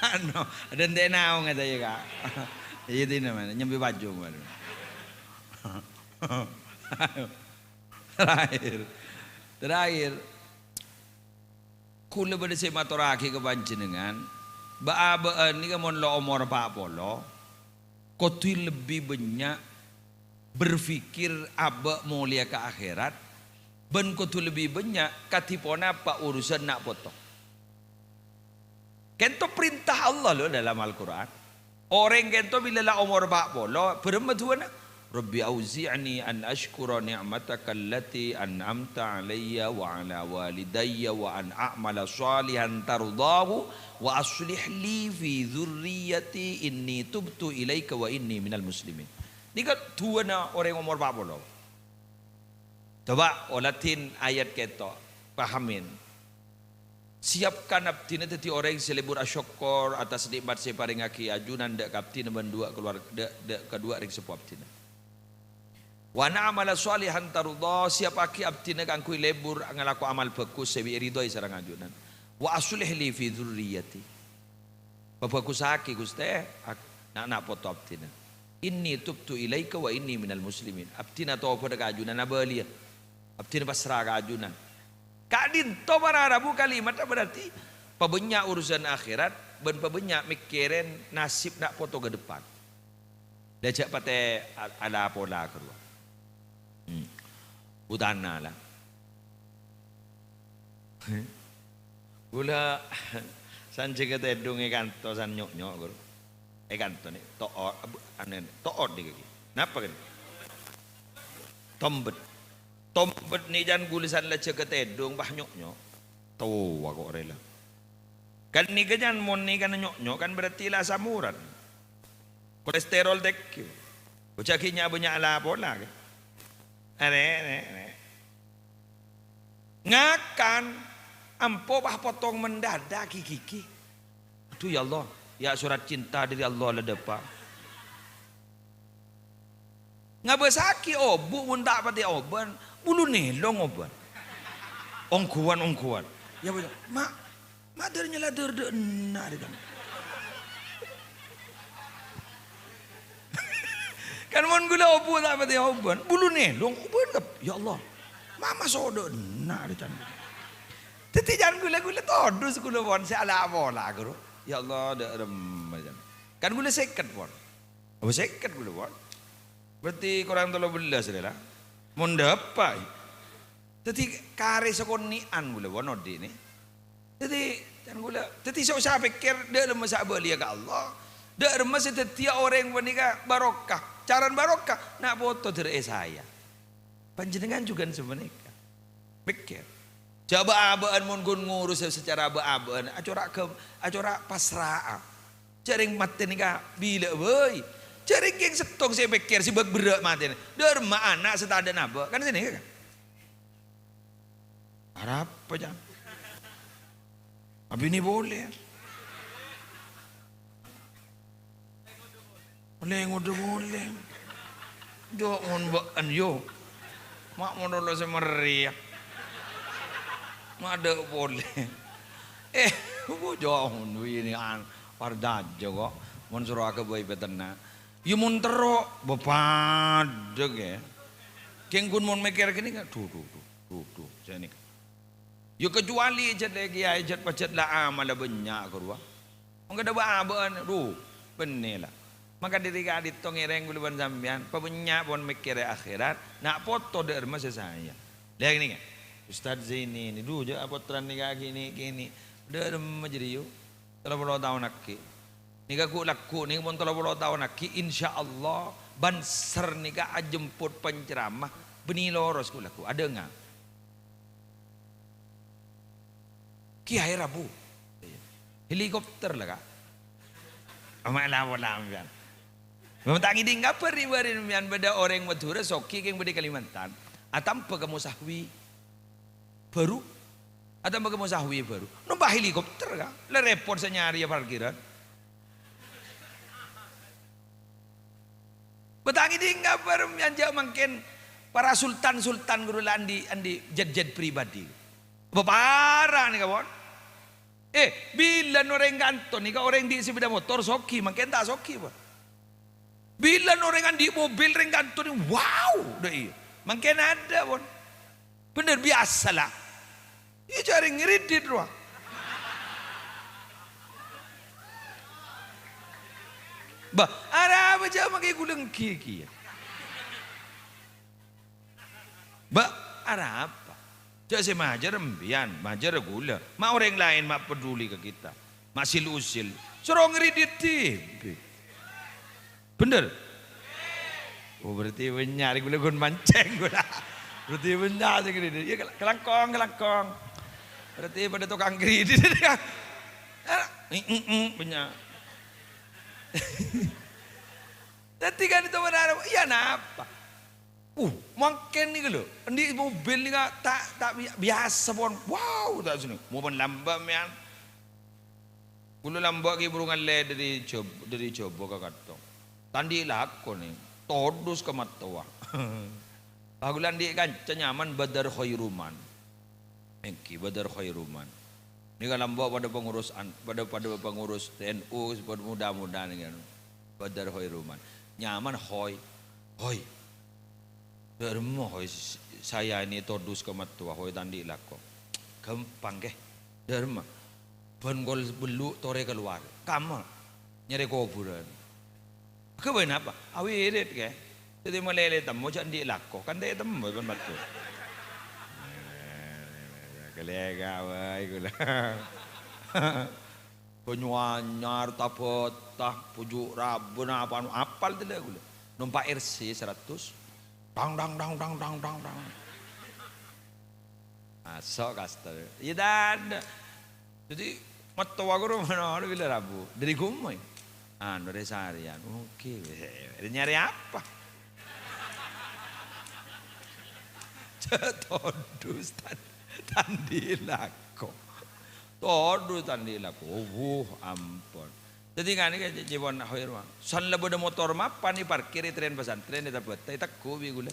Ano dan teh naong ada ya kak. Itu namanya nyambi baju baru. Terakhir. kula bade se maturake ke panjenengan, ba ni mon lo umur 40, kotu lebih banyak berpikir aba mulia ke akhirat, ben kotu lebih banyak katipona apa urusan nak potong. Kento perintah Allah lo dalam Al-Quran. Orang kento bila lah umur 40, berapa tuan? Rabbi auzi'ni an ashkura ni'mataka allati an'amta alayya wa ala walidayya wa an a'mala salihan tardahu wa aslih li fi dhurriyyati inni tubtu ilaika wa inni minal muslimin. Ini kan tuan orang umur 40. Coba olatin ayat keto, pahamin. Siapkan abdina teti orang selebur asyokor atas nikmat separingaki ajunan dek kaptina berdua keluar dek kedua ring sepuap abdina. Wa na'amala salihan tarudha siap aki abdina kang kui lebur ngalaku amal bagus sebi ridhoi sareng ajunan. Wa aslih li fi dzurriyyati. Bagus aki Gusti nak poto abdina. Inni tubtu ilaika wa inni minal muslimin. Abdina toba dek ajunan abalia. Abdina pasrah ka ajunan. Kadin to bararabu kalimat berarti pabanyak urusan akhirat ben pabanyak mikirin nasib nak foto ke depan. Dajak pate ala pola keluar. Udana lah. Gula sanje kata edunge kanto san nyok guru. Kanto ni to anen to dik iki. Napa kan? Tombet ni jan gulisan leca ketedung bah nyok-nyok. Tahu aku rela. Kan ni kan mon ni kan nyok-nyok kan berarti lah samuran. Kolesterol dek. Ucakinya banyak lah pola ke. Ngakan ampo bah potong mendadak kiki. Aduh ya Allah, ya surat cinta dari Allah lah depan. Ngabesaki obu pun tak pati oban. Bulu nelong oban. Ongkuan. Ya betul. Mak dernya lah der enak dia kan. Kan mon gula obu tak pati oban. Bulu nelong oban kap. Ya Allah. Mama sodo enak dia kan. Teti jangan gula todus gula pon se ala bola guru. Ya Allah dak rem kan gula seket pon. Apa seket gula pon? Berarti kurang 13 lah. Monda apa? Jadi kare sekonian gula wono di ni. Jadi jangan gula. Jadi saya pikir dia lemas abalia ke Allah. Dia lemas setiap orang menikah barokah. Caran barokah nak foto dari saya. Panjenengan juga sebenarnya. Pikir. Coba abaan mun gun ngurus secara abaan. Acora pasrah. Jaring mati nikah bila boy. Cari geng setong saya pikir si berak mati ni. Derma anak setada naba kan sini kan? Harap apa jam? Abi ni boleh. Boleh. Jo on baan yo. Mak mau dulu semeriak. Mak ada boleh. Jo on ini an parda jo. Mon suruh aku boy petena. Yo mon terok bepadeg ya. Kengkun mon mikir gini kan tuh sini. Yo kecuali jet lagi ya jet pacet lah amal banyak kerua. Enggak ada bahan bener lah. Maka diri kadit tong ireng buluan sambian, pabanyak pon mikir akhirat, nak foto der masa saya. Lihat ni kan. Ustaz Zaini ni dulu je apa tren ni gini. Der majeri yo. 30 tahun nak ke. Nika ku laku ni pun 30 tahun lagi insyaallah banser nika jemput penceramah beni loros ku laku ada enggak Kiai Rabu helikopter lah kak amalah ambian memang ngiding apa ribarin mian beda orang Madura soki yang beda Kalimantan atam pekamu sahwi baru atam pekamu sahwi baru nombah helikopter kak le repot senyari ya parkiran. Betangi di ngabar yang mungkin para sultan gurulan andi jet pribadi. Parah nih kawan. Bila orang kantor nih orang di sepeda motor soki mungkin tak soki pak. Bila orang di mobil orang kantor nih wow deh. Mungkin ada pun. Bener biasa lah. Ini cari ngeridit ruang. Bah, ada apa aja makai gulung kiki. Bah, ada apa? Jadi saya majar rembian, majar gula. Mak orang lain mak peduli ke kita. Masih usil. Suruh ngeri di TV. Bener? Oh berarti benar gula gun mancing gula. Berarti benar sih ngeri. Ya kelangkong. Berarti pada tukang kredit dia. Punya. Tapi kan itu benar. Iya napa? Makin nih lo. Di mobil nih tak biasa pun. Wow tak sini. Mau lambat mian. Kulo lambat ke burungan le dari coba ke katong. Tandi lakon nih. Todus ke matawa. Pagulan di kan nyaman badar khairuman. Engki badar khairuman. Ini kalau lambat pada pengurus TNU pada muda-muda nih kan. Badar khairuman. Nyaman hoi. Derma hoi saya ini todus ke matawa hoi tandi lakon. Gampang ke. Derma. Bengol belu tore keluar. Kamu nyari kuburan. Kebenar apa? Awirit ke. Jadi melele temu jadi lako kan dia temu ban batu. Kelega wai gula. Penyuanyar tapotah pujuk rabun apa apal tidak gula. Numpak RC 100. Dang. Masuk kastel. Iya dah. Jadi mata wagur mana bila rabu dari gumai. Dari seharian. Oke. Nyari apa? Todus tandi lako. Todus tandi lako. Oh ampun. Jadi kan ini jebon akhir mah. San lebo de motor mapan ni parkir tren pesantren kita buat. Tapi tak kubi gula.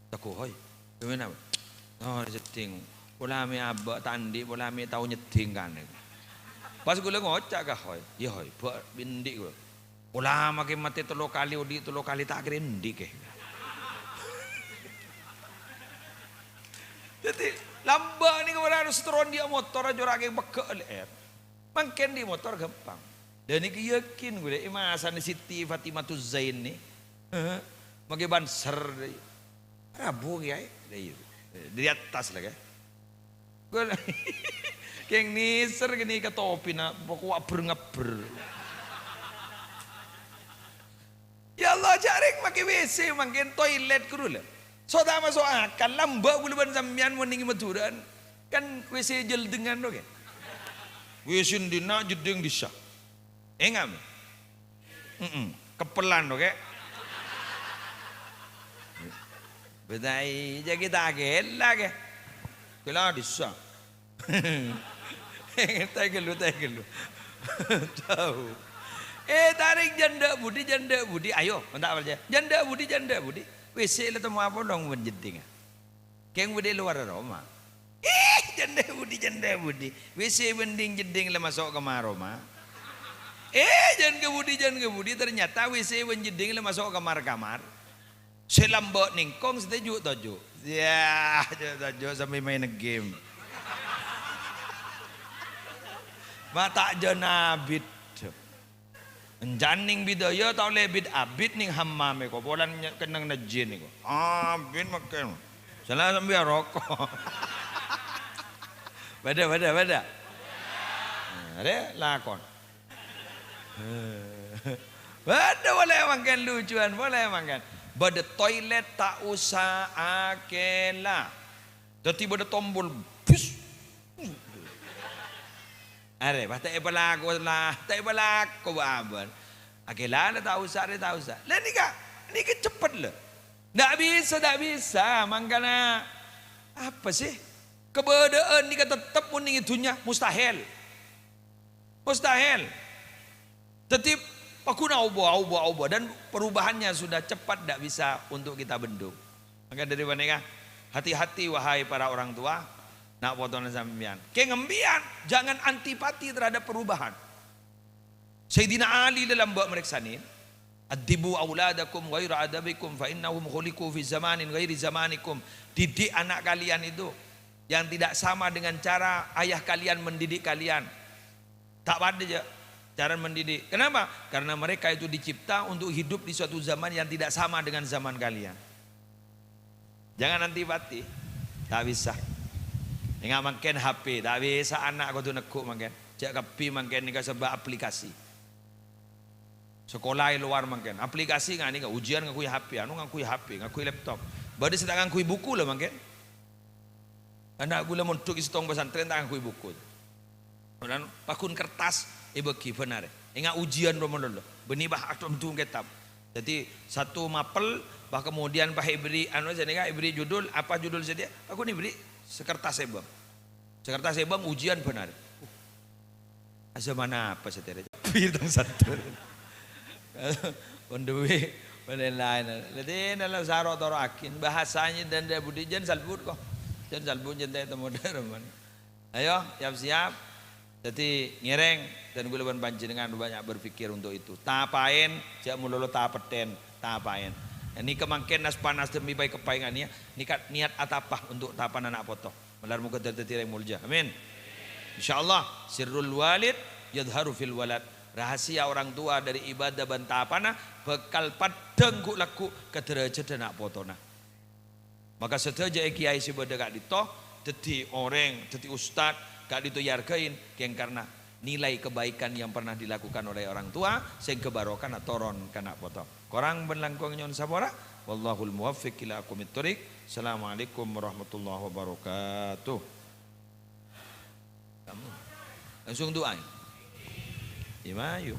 Tak kuhoi. Gimana? Oh nyeting. Pola me abak tandi. Pola me tahu nyeting kan. Pas gula ngocak kah hoi. Ya hoi. Buat bindik gula. Pola makin mati telo kali tak kerendik ke. Jadi lambat ni kepada harus turun dia motor aja orang yang bekal air. Makin di motor gampang. Dan ini yakin gue, masa ni Siti Fatimah Zain ni, makin banser dari Rabu ya, dari atas lah kan. Gue kayak niser gini ke topi nak, pokok ngaber. Ya Allah jaring makin WC, makin toilet kurula. Soda masuk akal lambak buluban sambian mending maturan kan WC jel dengan doge. WC dina jedeng disah. Engam. Kepelan doge. Bedai jadi kita gela ke. Kela disah. Tegelu. Tahu. Tarik janda budi ayo minta apa aja. Janda budi. WC itu mau apa dong menjeding. Keng budi luar Roma. Janda budi. WC bending jeding le masuk kamar Roma. Jangan ke budi ternyata WC benjeding le masuk kamar. Selambok ningkong setuju tojo. Ya, tojo sampai main game. Mata jonabit. Janing bidaya tau lebid abid ning hammam ko bolan kenang na jin ko. Abid makan. Salah sambil rokok. Bada. Ada lakon. Bada boleh makan lucuan, boleh makan. Bada toilet tak usah akela. Jadi bada tombol pus. Are, tak balak ko baban. Akela tak usah. Lah ni ke cepat lah. Tak bisa. Mangkana apa sih? Keberadaan ni tetap pun itunya mustahil. Tetap aku nak ubah dan perubahannya sudah cepat tak bisa untuk kita bendung. Maka dari mana hati-hati wahai para orang tua. Nak potong sambian. Kengembian, jangan antipati terhadap perubahan. Sayyidina Ali dalam bab mereka ni, adibu auladakum ghaira adabikum fa innahum khuliqu fi zamanin ghairi zamanikum. Didik anak kalian itu yang tidak sama dengan cara ayah kalian mendidik kalian. Tak pada je. cara mendidik. Kenapa? Karena mereka itu dicipta untuk hidup di suatu zaman yang tidak sama dengan zaman kalian. Jangan antipati, tak bisa. Ingat makin HP, tak bisa anak kau tu nekuk makin. Jak kepi makin ni sebab aplikasi. Sekolah luar makin. Aplikasi ngani ka ujian ngakui HP, anu ngakui HP, ngakui laptop. Baru sedang ngakui buku lah makin. Anak gula montuk istong pesantren tak ngakui buku. Dan pakun kertas bagi benar. Ingat ujian Ramadan lo. Benih bah atom tu kitab. Jadi satu mapel bah kemudian bah ibri anu jadi kan ibri judul apa judul saja. Pakun ibri sekertas ebang. Sekertas ebang ujian benar. Asa mana apa saja. Bidang satu. Konduwi benda lain. Jadi dalam sarok toro akin bahasanya dan dia budi jen salbut kok. Jen salbut jen teh modern. Ayo siap-siap. Jadi ngereng dan gue leban panjenengan banyak berpikir untuk itu. Tapain, jak mulolo tapeten, tapain. Ini kemangken nas panas demi baik kepaingannya. Niat atapah untuk tapan anak potong. Melar muka tertireng mulja. Amin. Insyaallah sirrul walid yadharu fil walad. Rahasia orang tua dari ibadah bantapana bekal padeng ku laku ke derajat anak potona. Maka setelah kiai si bodegak ditoh, jadi orang, jadi ustad gak ditoyarkain yang karena nilai kebaikan yang pernah dilakukan oleh orang tua sehingga barokan toron kana potong. Korang berlangkong nyon sabora. Wallahul muwaffiq ila aqwamit thoriq. Assalamualaikum warahmatullahi wabarakatuh. Kamu langsung doa. Imayu.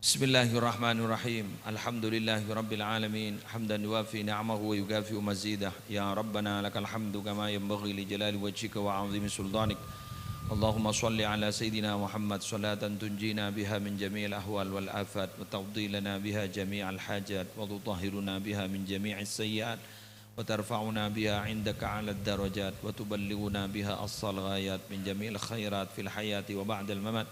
Bismillahirrahmanirrahim. Alhamdulillahirabbil alamin. Hamdan yuwafi ni'amahu wa yukafi'u mazidah. Ya Rabbana lakal hamdu kama yanbaghi li jalali wajhika wa 'azimi sultanik. Allahumma shalli ala sayyidina Muhammad salatan tunjina biha min jami'il ahwal wal afat wa taqdi lana biha jami'al hajat wa tutahhiruna biha min jami'is sayyi'at wa tarfa'una biha 'indaka 'ala ad-darajat wa tuballighuna biha as-sal ghayat min jami'il khairat fil hayati wa ba'dal mamat.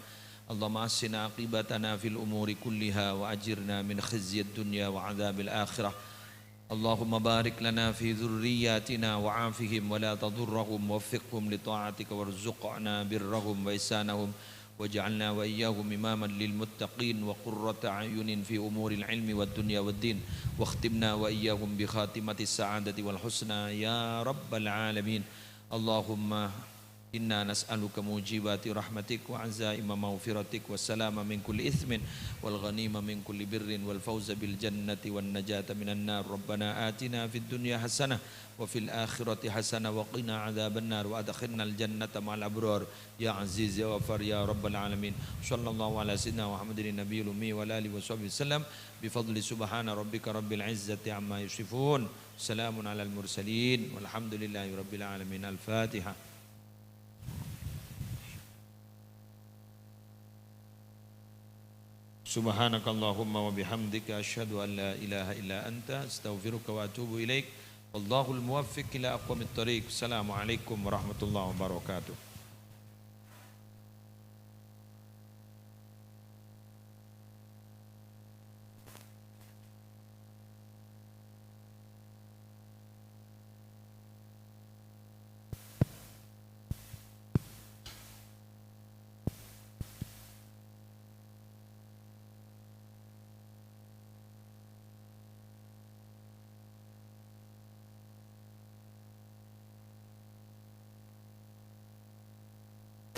Allahumma asina aqibatana fil umuri kulliha wa ajirna min khizyid dunya wa adzabil akhirah. Allahumma barik lana fi dhurriyyatina wa afihim wa la tadurrahum waffiqhum li ta'atika warzuqna birrahum wa ihsanahum waj'alna wa iyyahum imaman lil muttaqin wa qurrata a'yunin fi umuril ilmi wad dunya wad din wa khtimna wa iyyahum bi khatimatis sa'adati wal husna ya rabbal alamin. Allahumma inna nas'aluka mujibati rahmatik wa azaima maghfiratik wa salama min kulli ithmin wal ghanima min kulli birrin wal fawza bil jannati wan najata minan nar. Rabbana atina fid dunya hasanah wa fil akhirati hasanah wa qina adzaban nar wa adkhilna al jannata ma'al abrar ya aziz ya ghafar ya rabbal alamin. Sallallahu ala sayyidina Muhammadin nabiyil ummi wa alihi wa sahbihi wasallam bi fadli subhana rabbika rabbil izzati amma yasifun. Salamun alal mursalin walhamdulillahi rabbil alamin. Al-Fatihah. Subhanakallahumma wa bihamdika asyhadu an la ilaha illa anta astaghfiruka wa atubu ilaik. Wallahul muwaffiq ila aqwamit thoriq. Assalamualaikum warahmatullahi wabarakatuh.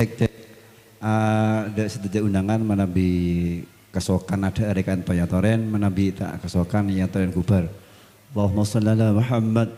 Cek dari sejak undangan menabi kesokan ada rekan toyatoren menabi tak kesokan ya toren kubar. Allahumma shalli ala Muhammad.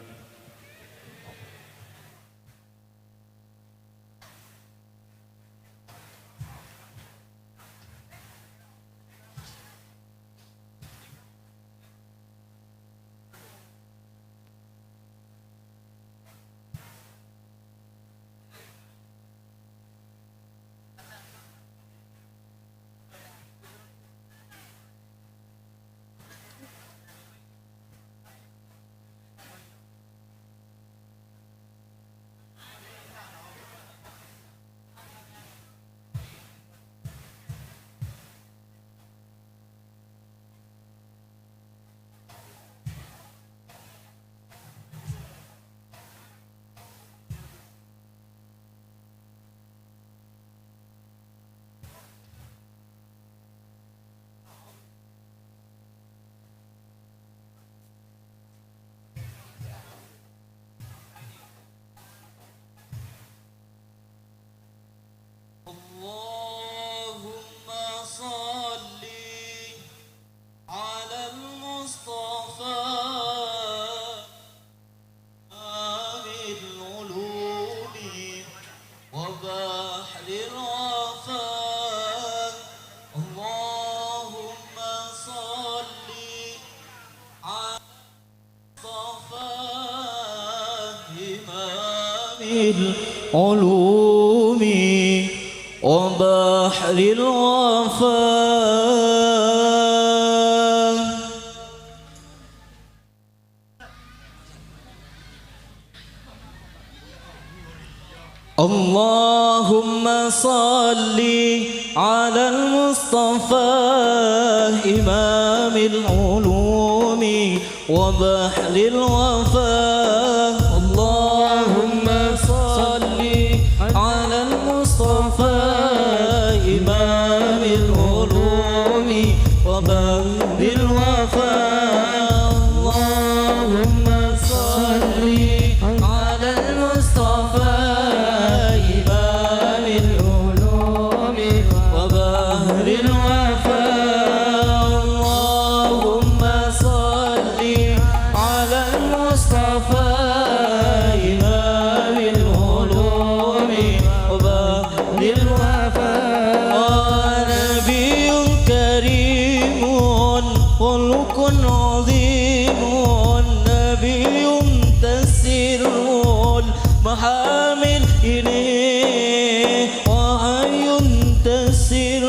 اللهم صل على المصطفى العلوم وبحر الرفاق اللهم صل على المصطفى إمام العلوم وبحر الوفاء اللهم صل على المصطفى إمام العلوم وبحر الوفاء اللهم صل على المصطفى إمام العلوم وبحر الوفاء اللهم صل على المصطفى إمام العلوم وبحر الوفاء اللهم صل على المصطفى إمام العلوم وبحر الوفاء نبي كريم خلق عظيم نبي تسر المحامل إليه وحي تسر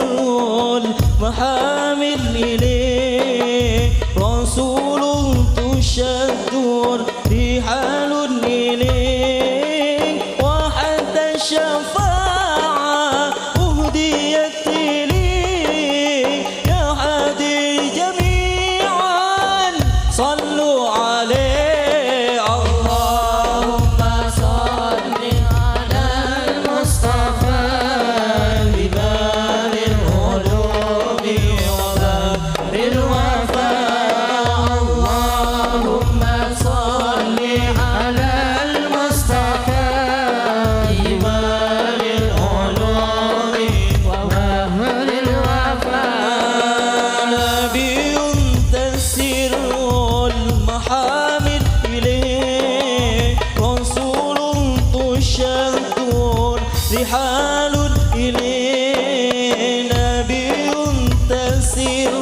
المحامل إليه رسول تشد رحال إليه وحتى الشفاعة أهديت إليه يا هادي جميعا صلوا عليه اللهم صل على المصطفى إمام العلوم وبحر الوفاء اللهم صل على المصطفى إمام العلوم وبحر الوفاء نبي تسر المحامل إليه رسول تشد رحال إليه نبي تسر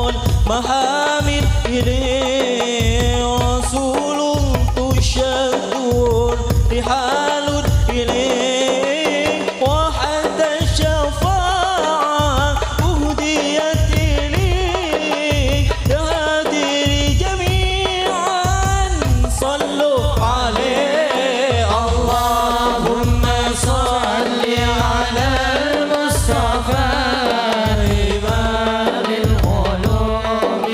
المحامل إليه رسول تشد رحال إليه وحتى الشفاعة أهديت إليه يا هادي جميعا صلوا عليه اللهم صل على المصطفى إمام العلوم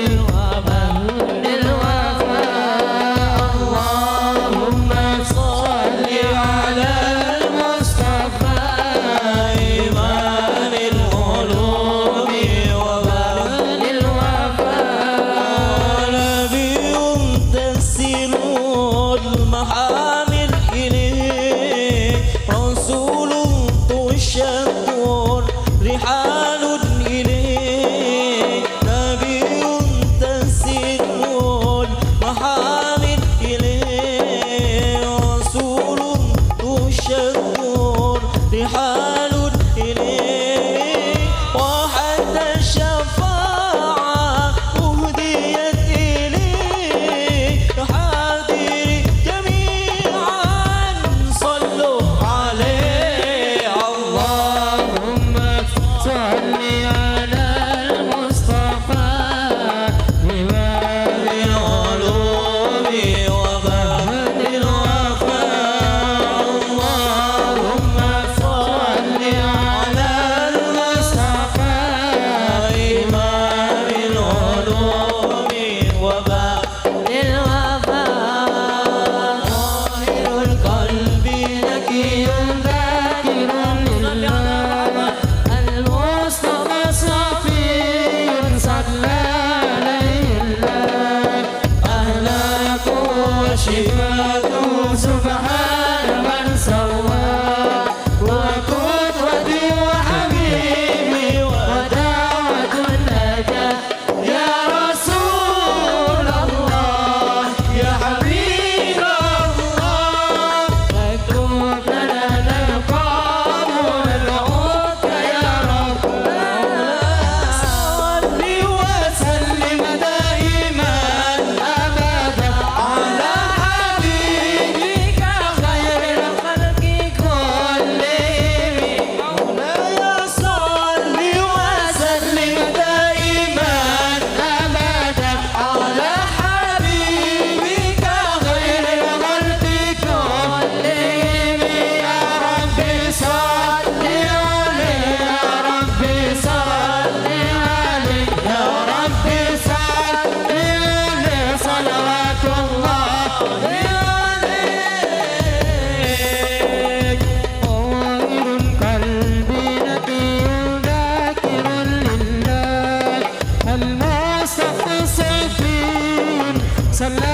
wasallam.